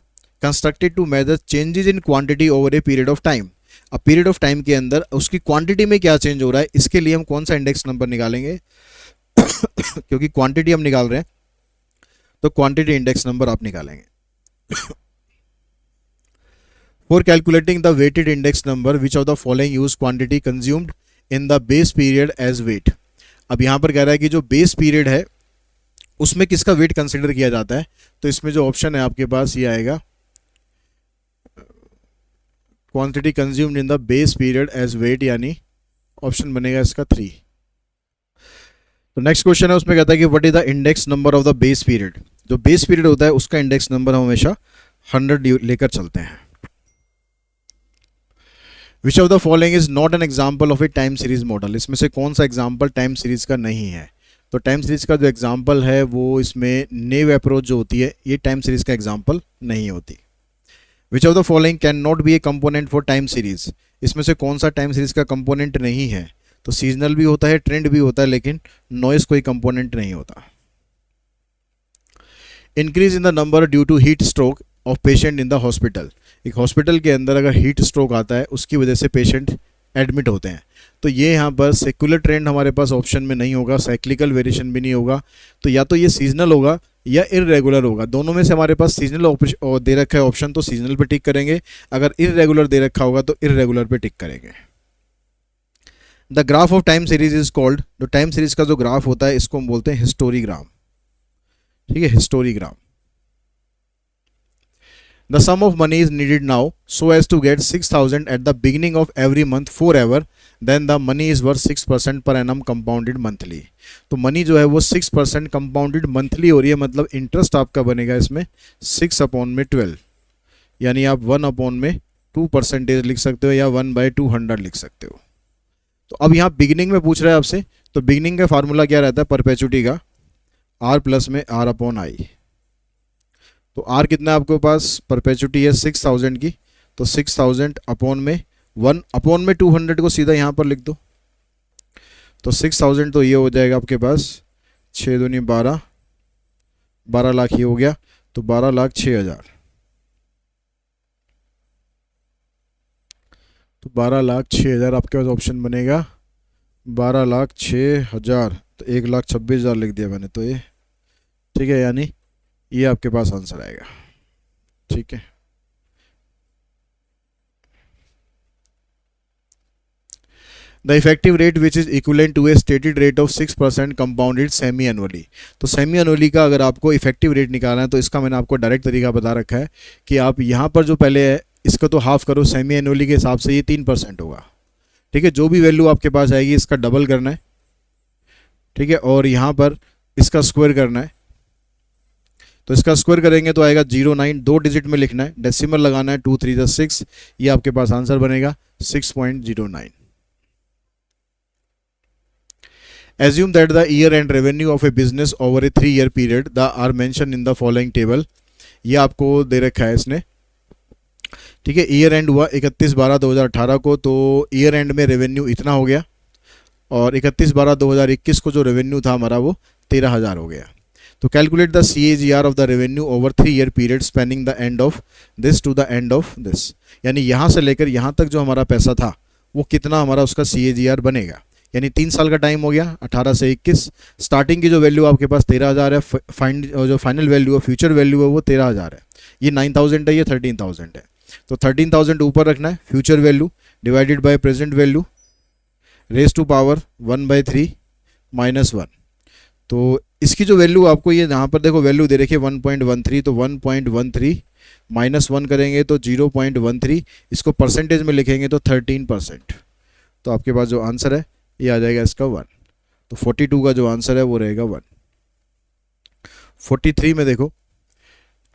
constructed to measure changes in quantity over a period of time. अब पीरियड ऑफ टाइम के अंदर उसकी क्वांटिटी में क्या चेंज हो रहा है, इसके लिए हम कौन सा इंडेक्स नंबर निकालेंगे क्योंकि क्वांटिटी हम निकाल रहे हैं तो क्वांटिटी इंडेक्स नंबर आप निकालेंगे। For calculating the weighted index number, which of the following use quantity consumed in the base period as weight। अब यहाँ पर कह रहा है कि जो बेस पीरियड है उसमें किसका वेट कंसिडर किया जाता है, तो इसमें जो ऑप्शन है आपके पास ये आएगा, quantity consumed in the base period as weight, यानी ऑप्शन बनेगा इसका 3। तो नेक्स्ट क्वेश्चन है, उसमें कहता है कि what is the index number of the base period. जो बेस पीरियड होता है उसका इंडेक्स नंबर हम हमेशा 100 लेकर चलते हैं। Which of the following is not an example of a time series model. इसमें से कौन सा एग्जाम्पल टाइम सीरीज का नहीं है, तो टाइम सीरीज का जो एग्जांपल है वो इसमें नेव अप्रोच जो होती है ये टाइम सीरीज का एग्जांपल नहीं होती। विच of the following can not be A component for time series, इसमें से कौन सा टाइम सीरीज का कंपोनेंट नहीं है? तो सीजनल भी होता है, ट्रेंड भी होता है, लेकिन नॉइस कोई कंपोनेंट नहीं होता। Increase in the number due to heat stroke of patient in the hospital, एक हॉस्पिटल के अंदर अगर हीट स्ट्रोक आता है उसकी वजह से पेशेंट एडमिट होते हैं, तो ये यहाँ पर सेक्युलर ट्रेंड हमारे पास ऑप्शन में नहीं होगा, साइक्लिकल वेरिएशन भी नहीं होगा, तो या तो ये सीजनल होगा या इरेगुलर होगा। दोनों में से हमारे पास सीजनल दे रखा है ऑप्शन, तो सीजनल पे टिक करेंगे, अगर इरेगुलर दे रखा होगा तो इरेगुलर पे टिक करेंगे। The graph of time series is called, जो टाइम सीरीज का जो ग्राफ होता है इसको हम बोलते हैं हिस्टोरीग्राम, ठीक है, हिस्टोरीग्राम। The sum of money is needed now so as to get 6,000 at the beginning of every month forever, then the money is worth 6% per annum compounded monthly। तो मनी जो है वो 6% कंपाउंडेड मंथली हो रही है, मतलब इंटरेस्ट आपका बनेगा इसमें 6/12, यानी आप 1/2% लिख सकते हो या 1/200 लिख सकते हो। तो अब यहाँ बिगिनिंग में पूछ रहा है आपसे, तो बिगिनिंग का फार्मूला क्या रहता है परपेचुटी का? R प्लस में R/I। तो R कितना है आपके पास? परपेचुटी है 6,000 की, तो 6,000 अपॉन में 1/200 को सीधा यहाँ पर लिख दो, तो 6,000 तो ये हो जाएगा आपके पास 6 दूनी 12, 12 लाख ये हो गया, तो 12,06,000, तो 12,06,000 आपके पास ऑप्शन बनेगा 12,06,000, तो 1,26,000 लिख दिया मैंने, तो ये ठीक है, यानी ये आपके पास आंसर आएगा, ठीक है। The effective rate which is equivalent to a stated rate of 6% compounded semi annually, तो सेमी एनुअली का अगर आपको इफेक्टिव रेट निकालना है तो इसका मैंने आपको डायरेक्ट तरीका बता रखा है कि आप यहाँ पर जो पहले है इसको तो हाफ करो, सेमी एनुअली के हिसाब से ये 3% होगा, ठीक है। जो भी वैल्यू आपके पास आएगी इसका डबल करना है, ठीक है, और यहाँ पर इसका स्क्वायर करना है, तो इसका स्क्वायर करेंगे तो आएगा 09, 2 डिजिट में लिखना है, डेसिमल लगाना है, 2 3 6, ये आपके पास आंसर बनेगा 6.09। Assume that the year end revenue of a business over a 3-year period the are mentioned in the following table, ये आपको दे रखा है इसने, ठीक है। ईयर एंड हुआ 31/12/2018 को, तो ईयर एंड में रेवेन्यू इतना हो गया, और 31/12/2021 को जो रेवेन्यू था हमारा वो 13,000 हो गया। तो calculate the CAGR of the revenue over 3-year period spanning the end of this to the end of this, यानी यहाँ से लेकर यहाँ तक जो हमारा पैसा था वो कितना हमारा उसका CAGR बनेगा, यानी 3 साल का टाइम हो गया 18 से 21, स्टार्टिंग की जो वैल्यू आपके पास 13,000 है, जो फाइनल वैल्यू है, फ्यूचर वैल्यू है वो 13,000 है, ये 9,000 है, ये 13,000 है, तो 13,000 ऊपर रखना है, future value divided by present value raise to power 1/3 -1, तो इसकी जो वैल्यू आपको ये यहाँ पर देखो वैल्यू दे रखी है 1.13, तो 1.13 -1 करेंगे तो 0.13, इसको परसेंटेज में लिखेंगे तो 13%, तो आपके पास जो आंसर है ये आ जाएगा इसका 1, तो 42 का जो आंसर है वो रहेगा 1। 43 में देखो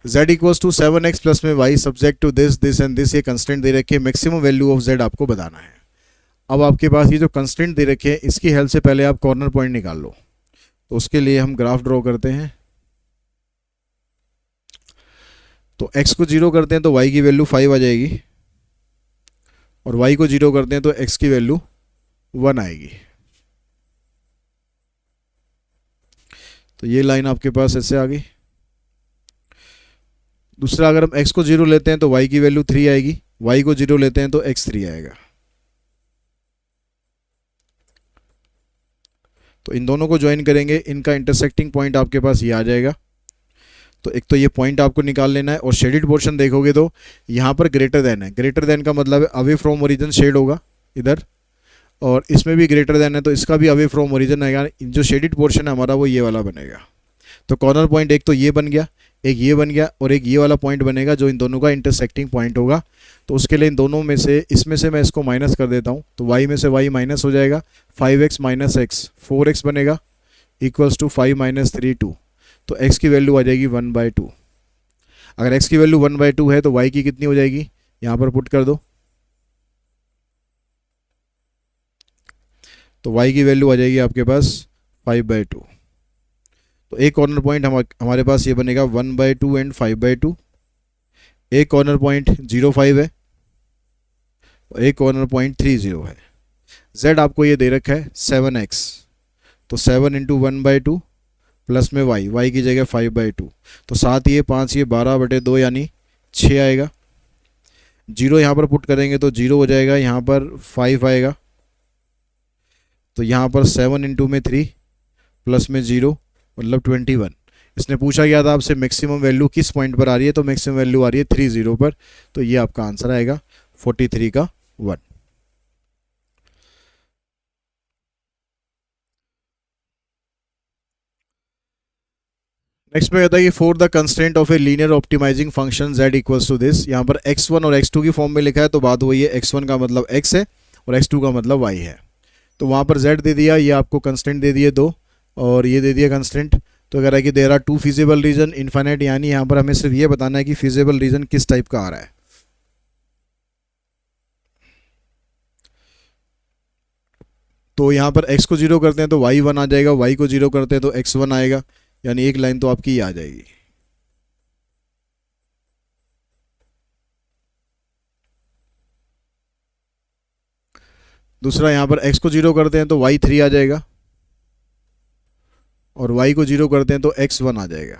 z = 7x प्लस में y subject to this this and this, ये कंस्टेंट दे रखे, मैक्सिमम वैल्यू ऑफ z आपको बताना है। अब आपके पास ये जो कंस्टेंट दे रखे हैं इसकी हेल्प से पहले आप कॉर्नर पॉइंट निकाल लो, तो उसके लिए हम ग्राफ ड्रॉ करते हैं, तो x को 0 करते हैं तो y की वैल्यू 5 आ जाएगी, और y को 0 करते हैं तो x की वैल्यू 1 आएगी, तो ये लाइन आपके पास ऐसे आ गई। दूसरा अगर हम x को 0 लेते हैं तो y की वैल्यू 3 आएगी, y को 0 लेते हैं तो x 3 आएगा, तो इन दोनों को ज्वाइन करेंगे, इनका इंटरसेक्टिंग पॉइंट आपके पास ये आ जाएगा, तो एक तो ये पॉइंट आपको निकाल लेना है, और शेडेड पोर्शन देखोगे तो यहाँ पर ग्रेटर देन है, ग्रेटर देन का मतलब है अवे फ्रॉम ओरिजिन शेड होगा इधर, और इसमें भी ग्रेटर देन है तो इसका भी अवे फ्रॉम ओरिजिन आएगा, जो शेडेड पोर्शन है हमारा वो ये वाला बनेगा। तो कॉर्नर पॉइंट एक तो ये बन गया, एक ये बन गया, और एक ये वाला पॉइंट बनेगा जो इन दोनों का इंटरसेक्टिंग पॉइंट होगा, तो उसके लिए इन दोनों में से इसमें से मैं इसको माइनस कर देता हूँ, तो y में से y माइनस हो जाएगा, 5x - x 4x बनेगा इक्वल्स टू 5 - 3 2, तो x की वैल्यू आ जाएगी 1/2। अगर x की वैल्यू 1/2 है तो y की कितनी हो जाएगी, यहाँ पर पुट कर दो, तो y की वैल्यू आ जाएगी आपके पास 5/2। तो एक कॉर्नर पॉइंट हमारे पास ये बनेगा 1/2 एंड 5/2, एक कॉर्नर पॉइंट 0.5 है, एक कॉर्नर पॉइंट 30 है। z आपको ये दे रखा है 7x, तो 7 इंटू 1/2 प्लस में y की जगह 5/2, तो 7 ये 5 ये 12/2 यानी 6 आएगा। जीरो यहाँ पर पुट करेंगे तो 0 हो जाएगा, यहाँ पर 5 आएगा, तो यहाँ पर 7 इंटू में 3 प्लस में 0 मतलब 21। इसने पूछा गया था आपसे मैक्सिमम वैल्यू किस पॉइंट पर आ रही है, तो मैक्सिमम वैल्यू आ रही है 30 पर, तो ये आपका आंसर आएगा 43 का 1। नेक्स्ट में कहता है कि for the constraint of a linear optimizing function z equals to this. यहाँ पर x1 और x2 की फॉर्म में लिखा है, तो बात वही है, x1 का मतलब x है और x2 का मतलब y है। तो वहाँ पर z दे दिया, ये आपको कंस्ट्रेंट दे दिए 2 और ये दे दिया कंस्ट्रेंट। तो कह रहा है कि there are 2 feasible region infinite, यानी यहाँ पर हमें सिर्फ ये बताना है कि फिजिबल रीजन किस टाइप का आ रहा है। तो यहाँ पर x को 0 करते हैं तो y1 आ जाएगा, y को 0 करते हैं तो x1 आएगा, यानी एक लाइन तो आपकी ये आ जाएगी। दूसरा यहाँ पर x को 0 करते हैं तो y3 आ जाएगा और y को 0 करते हैं तो x1 आ जाएगा।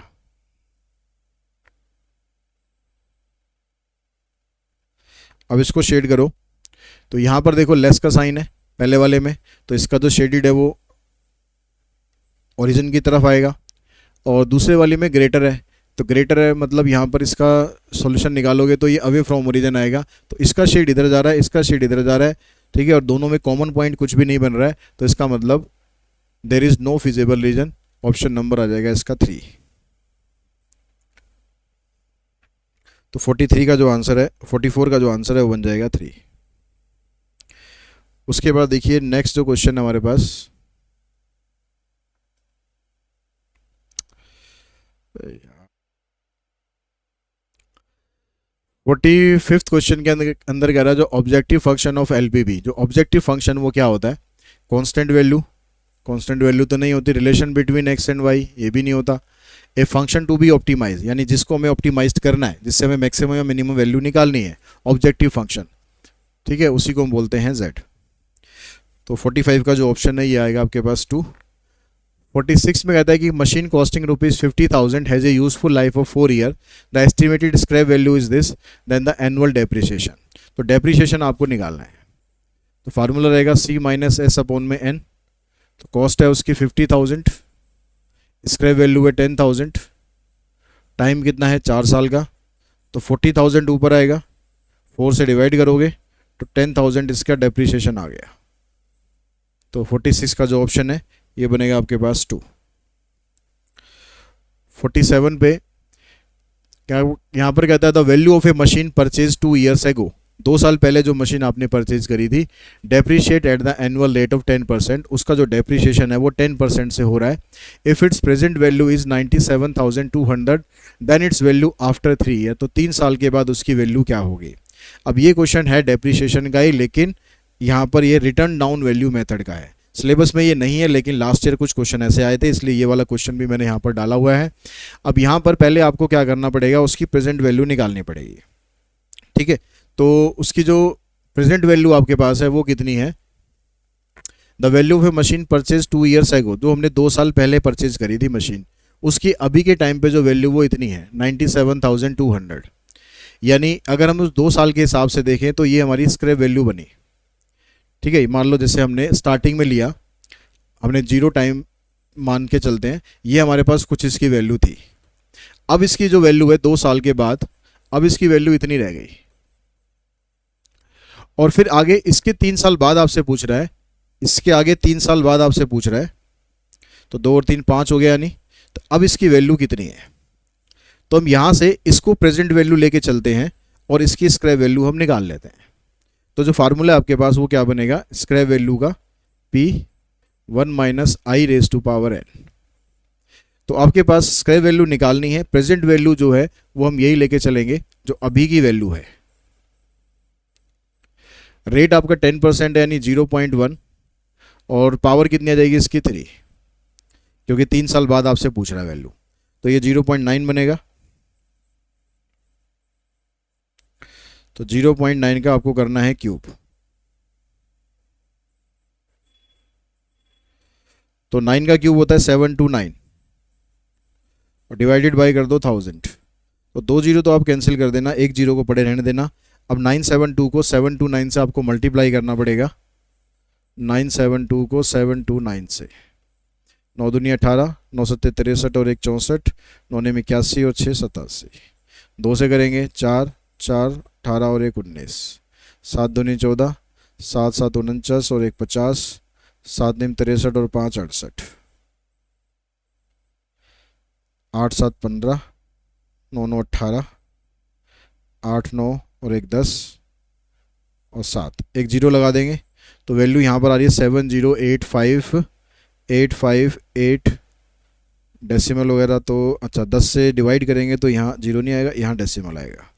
अब इसको शेड करो, तो यहाँ पर देखो लेस का साइन है पहले वाले में, तो इसका जो शेडिड है वो ओरिजिन की तरफ आएगा, और दूसरे वाले में ग्रेटर है, तो ग्रेटर है मतलब यहाँ पर इसका सॉल्यूशन निकालोगे तो ये अवे फ्रॉम ओरिजिन आएगा, तो इसका शेड इधर जा रहा है, इसका शेड इधर जा रहा है, ठीक है, और दोनों में कॉमन पॉइंट कुछ भी नहीं बन रहा है, तो इसका मतलब there is no feasible region. Option number आ जाएगा इसका 3। तो 43 का जो आंसर है, 44 का जो आंसर है वो बन जाएगा 3। उसके बाद देखिए नेक्स्ट जो क्वेश्चन है हमारे पास, 45th क्वेश्चन के अंदर कह रहा है जो ऑब्जेक्टिव फंक्शन ऑफ एलपीबी। जो ऑब्जेक्टिव फंक्शन वो क्या होता है, कांस्टेंट वैल्यू, कांस्टेंट वैल्यू तो नहीं होती, relation between X and Y ये भी नहीं होता, a function to be optimize यानी जिसको हमें ऑप्टिमाइज करना है, जिससे हमें मैक्सिमम या मिनिमम वैल्यू निकालनी है, ऑब्जेक्टिव फंक्शन, ठीक है, उसी को हम बोलते हैं z। तो 45 का जो ऑप्शन है ये आएगा आपके पास 2। 46 में कहता है कि machine costing ₹50,000 has a useful life of 4 year, the estimated scrap value is this, then the annual depreciation. तो डेप्रिसिएशन आपको निकालना है, तो फार्मूला रहेगा c माइनस एस अपॉन में n। तो कॉस्ट है उसकी 50,000, स्क्रैप वैल्यू है 10,000, टाइम कितना है 4 साल का, तो 40,000 ऊपर आएगा, 4 से डिवाइड करोगे तो 10,000 इसका डेप्रिसिएशन आ गया। तो 46 का जो ऑप्शन है ये बनेगा आपके पास 2। 47 पे क्या यहाँ पर कहता है the value of A machine purchase 2 years ago, 2 साल पहले जो मशीन आपने परचेज करी थी, depreciate at the annual rate of 10%, उसका जो डेप्रीशिएशन है वो 10% से हो रहा है। If its present value is 97,200 then its value after 3 year, तो 3 साल के बाद उसकी वैल्यू क्या होगी। अब ये क्वेश्चन है डेप्रीशिएशन का ही, लेकिन यहाँ पर ये रिटर्न डाउन वैल्यू मेथड का है। सिलेबस में ये नहीं है, लेकिन लास्ट ईयर कुछ क्वेश्चन ऐसे आए थे, इसलिए ये वाला क्वेश्चन भी मैंने यहाँ पर डाला हुआ है। अब यहाँ पर पहले आपको क्या करना पड़ेगा, उसकी प्रेजेंट वैल्यू निकालनी पड़ेगी, ठीक है। तो उसकी जो प्रेजेंट वैल्यू आपके पास है वो कितनी है, the value of A machine purchase 2 years ago, जो हमने 2 साल पहले परचेज करी थी मशीन, उसकी अभी के टाइम पे जो वैल्यू वो इतनी है 97,200, यानी अगर हम उस 2 साल के हिसाब से देखें तो ये हमारी स्क्रैप वैल्यू बनी, ठीक है। मान लो जैसे हमने स्टार्टिंग में लिया, हमने 0 टाइम मान के चलते हैं, ये हमारे पास कुछ इसकी वैल्यू थी, अब इसकी जो वैल्यू है 2 साल के बाद, अब इसकी वैल्यू इतनी रह गई, और फिर आगे इसके 3 साल बाद आपसे पूछ रहा है, इसके आगे 3 साल बाद आपसे पूछ रहा है, तो 2 और 3 5 हो गया, यानी तो अब इसकी वैल्यू कितनी है। तो हम यहाँ से इसको प्रेजेंट वैल्यू लेके चलते हैं और इसकी स्क्रैप वैल्यू हम निकाल लेते हैं। तो जो फार्मूला है आपके पास वो क्या बनेगा, स्क्रैप वैल्यू का P1 minus I raise to power n। तो आपके पास स्क्रैप वैल्यू निकालनी है, प्रेजेंट वैल्यू जो है वो हम यही लेके चलेंगे जो अभी की वैल्यू है। रेट आपका 10% है यानी 0.1, और पावर कितनी आ जाएगी इसकी 3, क्योंकि 3 साल बाद आपसे पूछ रहा है वैल्यू। तो ये 0.9 बनेगा। तो 0.9 का आपको करना है क्यूब। तो 9 का क्यूब होता है 729 और डिवाइडेड बाई कर दो 1000। तो 2 जीरो तो आप कैंसिल कर देना, 1 जीरो को पड़े रहने देना। अब 972 को 729 से आपको मल्टीप्लाई करना पड़ेगा। 972 को 729 से, 9 दूनी 18, 9 सत्ते 63 और 1 64, 9 ने 81 और 6 87। 2 से करेंगे 4, 4 18 और 1 19, 7 दूनी 14, 7 7 49 और 1 50, 7 निम 63 और 5 68, 8 7 15, 9 9 18, 8 9 और 1 10 और 7, एक जीरो लगा देंगे। तो वैल्यू यहाँ पर आ रही है 7085858। डेसिमल वगैरह तो अच्छा 10 से डिवाइड करेंगे तो यहाँ जीरो नहीं आएगा, यहाँ डेसिमल आएगा।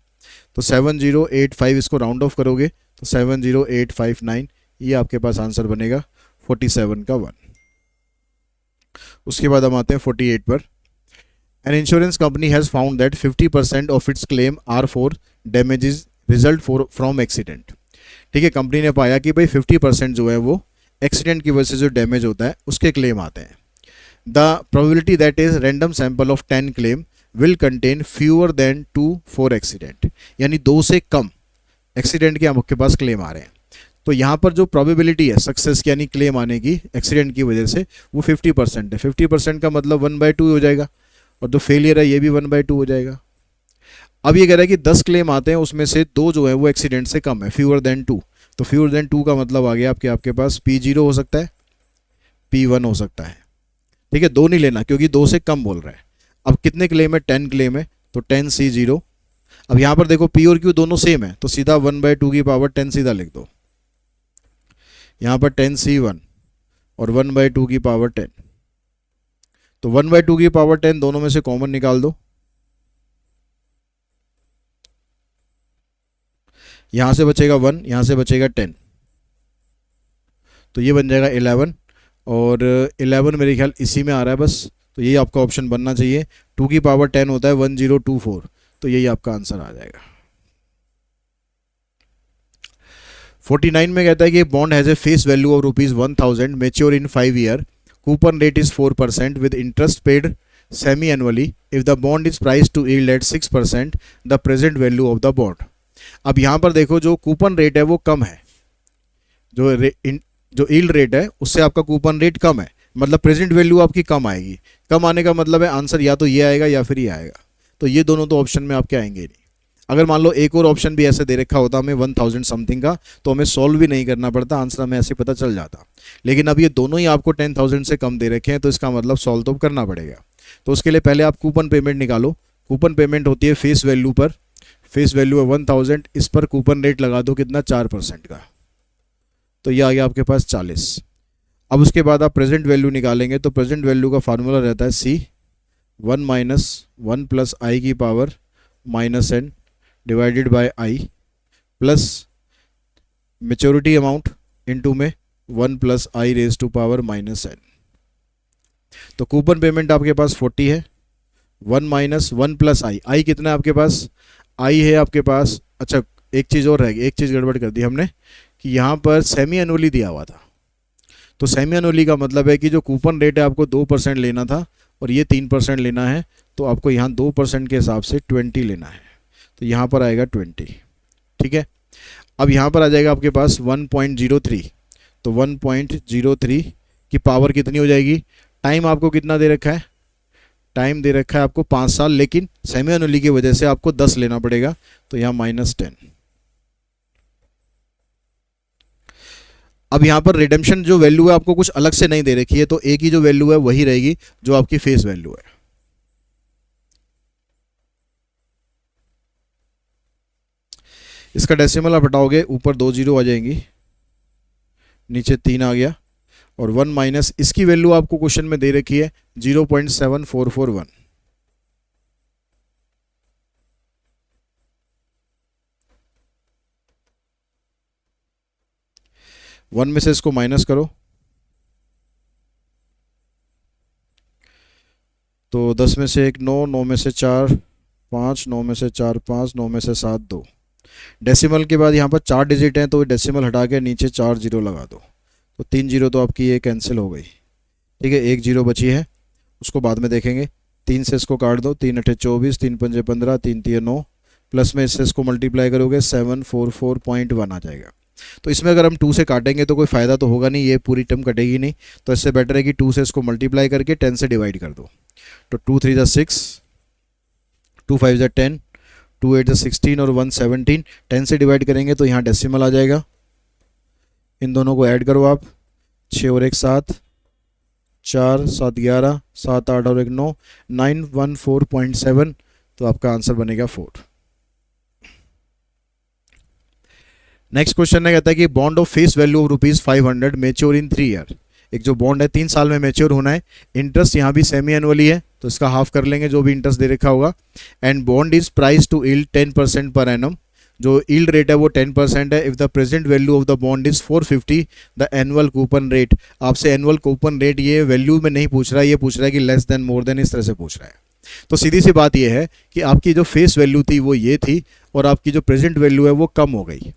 तो 7085 इसको राउंड ऑफ करोगे तो 70859, ये आपके पास आंसर बनेगा 47 का 1। उसके बाद हम आते हैं 48 पर। An insurance company has found that 50% of its claim are for damages result from accident. ठीक है, कंपनी ने पाया कि भाई 50% जो है वो एक्सीडेंट की वजह से जो डैमेज होता है उसके क्लेम आते हैं। The probability that is random sample of 10 claim will contain fewer than 2 for accident, यानी 2 से कम एक्सीडेंट के आपके पास क्लेम आ रहे हैं। तो यहाँ पर जो प्रोबेबिलिटी है सक्सेस की यानी क्लेम आने की एक्सीडेंट की वजह से वो 50% है। 50% का मतलब 1/2 हो जाएगा, और जो फेलियर है ये भी 1/2 हो जाएगा। अब ये कह रहा है कि 10 क्लेम आते हैं, उसमें से 2 जो है वो एक्सीडेंट से कम है, फ्यूअर देन 2। तो फ्यूअर देन 2 का मतलब आ गया आपके पास P0 हो सकता है, P1 हो सकता है। ठीक है, 2 नहीं लेना क्योंकि 2 से कम बोल रहा है। अब कितने क्लेम है, 10 क्लेम है, तो 10C0। अब यहाँ पर देखो P और Q दोनों सेम है, तो सीधा 1/2 की पावर 10 सीधा लिख दो। यहाँ पर 10C1 और 1/2 की पावर 10, तो 1/2 की पावर 10 दोनों में से कॉमन निकाल दो। यहाँ से बचेगा 1, यहाँ से बचेगा 10, तो ये बन जाएगा 11। और 11 मेरे ख्याल इसी में आ रहा है बस, तो यही आपका ऑप्शन बनना चाहिए। 2 की पावर 10 होता है 1024, तो यही आपका आंसर आ जाएगा। 49 में कहता है कि bond has a face value of ₹1000 mature in 5 year, coupon rate is 4% with interest paid semi annually. If the bond is price to yield at 6% the present value of the bond. अब यहाँ पर देखो जो coupon rate है वो कम है, जो yield rate है उससे आपका कूपन रेट कम है, मतलब प्रेजेंट वैल्यू आपकी कम आएगी। कम आने का मतलब है आंसर या तो ये आएगा या फिर ये आएगा, तो ये दोनों तो ऑप्शन में आपके आएंगे नहीं। अगर मान लो एक और ऑप्शन भी ऐसे दे रखा होता हमें 1000 समथिंग का, तो हमें सॉल्व भी नहीं करना पड़ता, आंसर हमें ऐसे पता चल जाता। लेकिन अब ये दोनों ही आपको 10,000 से कम दे रखे हैं, तो इसका मतलब सॉल्व तो करना पड़ेगा। तो उसके लिए पहले आप कूपन पेमेंट निकालो। कूपन पेमेंट होती है फेस वैल्यू पर, फेस वैल्यू है 1000, इस पर कूपन रेट लगा दो कितना, 4% का, तो ये आ गया आपके पास 40। अब उसके बाद आप प्रेजेंट वैल्यू निकालेंगे, तो प्रेजेंट वैल्यू का फार्मूला रहता है C1 - 1 + I की power -n divided by I plus maturity amount into में 1 + I raise to power -n। तो कूपन पेमेंट आपके पास 40 है, 1 - 1 + I। I कितना है आपके पास, I है आपके पास, अच्छा एक चीज़ और रहेगी, एक चीज़ गड़बड़ कर दी हमने कि यहाँ पर सेमी एनुअली दिया हुआ था। तो सेमी एनुअली का मतलब है कि जो कूपन रेट है आपको 2% लेना था और ये 3% लेना है, तो आपको यहाँ 2% के हिसाब से 20 लेना है, तो यहाँ पर आएगा 20। ठीक है, अब यहाँ पर आ जाएगा आपके पास 1.03, तो 1.03 की पावर कितनी हो जाएगी। टाइम आपको कितना दे रखा है, टाइम दे रखा है आपको 5 साल, लेकिन सेमी एनुअली की वजह से आपको 10 लेना पड़ेगा, तो यहाँ -10। अब यहाँ पर रिडेम्पशन जो वैल्यू है आपको कुछ अलग से नहीं दे रखी है, तो एक ही जो वैल्यू है वही रहेगी जो आपकी फेस वैल्यू है। इसका डेसिमल आप हटाओगे, ऊपर 2 जीरो आ जाएंगी, नीचे 3 आ गया, और 1 माइनस इसकी वैल्यू आपको क्वेश्चन में दे रखी है 0.7441। वन में से इसको माइनस करो, तो 10 में से 1 9, 9 में से 4 5, 9 में से 4 5, 9 में से 7 2। डेसिमल के बाद यहाँ पर 4 डिजिट हैं तो डेसिमल हटा के नीचे 4 जीरो लगा दो, तो 3 जीरो तो आपकी ये कैंसिल हो गई। ठीक है, 1 जीरो बची है, उसको बाद में देखेंगे। 3 से इसको काट दो, 3 अठे 24, 3 पंजे 15, 3 तिये 9, प्लस में इससे इसको मल्टीप्लाई करोगे 744.1 आ जाएगा। तो इसमें अगर हम 2 से काटेंगे तो कोई फ़ायदा तो होगा नहीं, ये पूरी टर्म कटेगी नहीं, तो इससे बेटर है कि 2 से इसको मल्टीप्लाई करके 10 से डिवाइड कर दो। तो 2 3 जा 6, 2 5 जा 10, 2 8 जा 16 और 1 17। 10 से डिवाइड करेंगे तो यहाँ डेसिमल आ जाएगा। इन दोनों को ऐड करो आप, 6 और 1 7, 4 7 11, 7 8 और 1 9, 914.7, तो आपका आंसर बनेगा 4। नेक्स्ट क्वेश्चन है, कहता है कि bond of face value of ₹500 mature in 3 year. एक जो बॉन्ड है 3 साल में मेच्योर होना है, इंटरेस्ट यहाँ भी सेमी एनुअली है तो इसका हाफ कर लेंगे जो भी इंटरेस्ट दे रखा होगा, and bond is price to yield 10% per annum. जो यील्ड रेट है वो 10% है। If the present value of the bond is 450, the annual coupon rate, आपसे एनुअल कूपन रेट ये वैल्यू में नहीं पूछ रहा है, ये पूछ रहा है कि लेस देन मोर देन, इस तरह से पूछ रहा है। तो सीधी सी बात ये है कि आपकी जो फेस वैल्यू थी वो ये थी और आपकी जो प्रेजेंट वैल्यू है वो कम हो गई।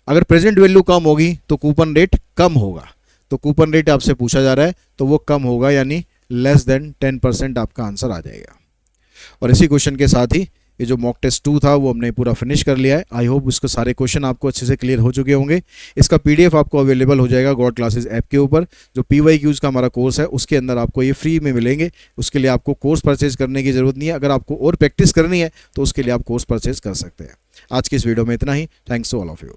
अगर प्रेजेंट वैल्यू कम होगी तो कूपन रेट कम होगा, तो कूपन रेट आपसे पूछा जा रहा है तो वो कम होगा, यानी लेस देन 10% आपका आंसर आ जाएगा। और इसी क्वेश्चन के साथ ही ये जो मॉक टेस्ट 2 था वो हमने पूरा फिनिश कर लिया है। आई होप उसके सारे क्वेश्चन आपको अच्छे से क्लियर हो चुके होंगे। इसका पीडीएफ आपको अवेलेबल हो जाएगा गॉड क्लासेस ऐप के ऊपर। जो PYQs का हमारा कोर्स है उसके अंदर आपको ये फ्री में मिलेंगे, उसके लिए आपको कोर्स परचेज करने की ज़रूरत नहीं है। अगर आपको और प्रैक्टिस करनी है तो उसके लिए आप कोर्स परचेज कर सकते हैं। आज की इस वीडियो में इतना ही। Thanks to all of you.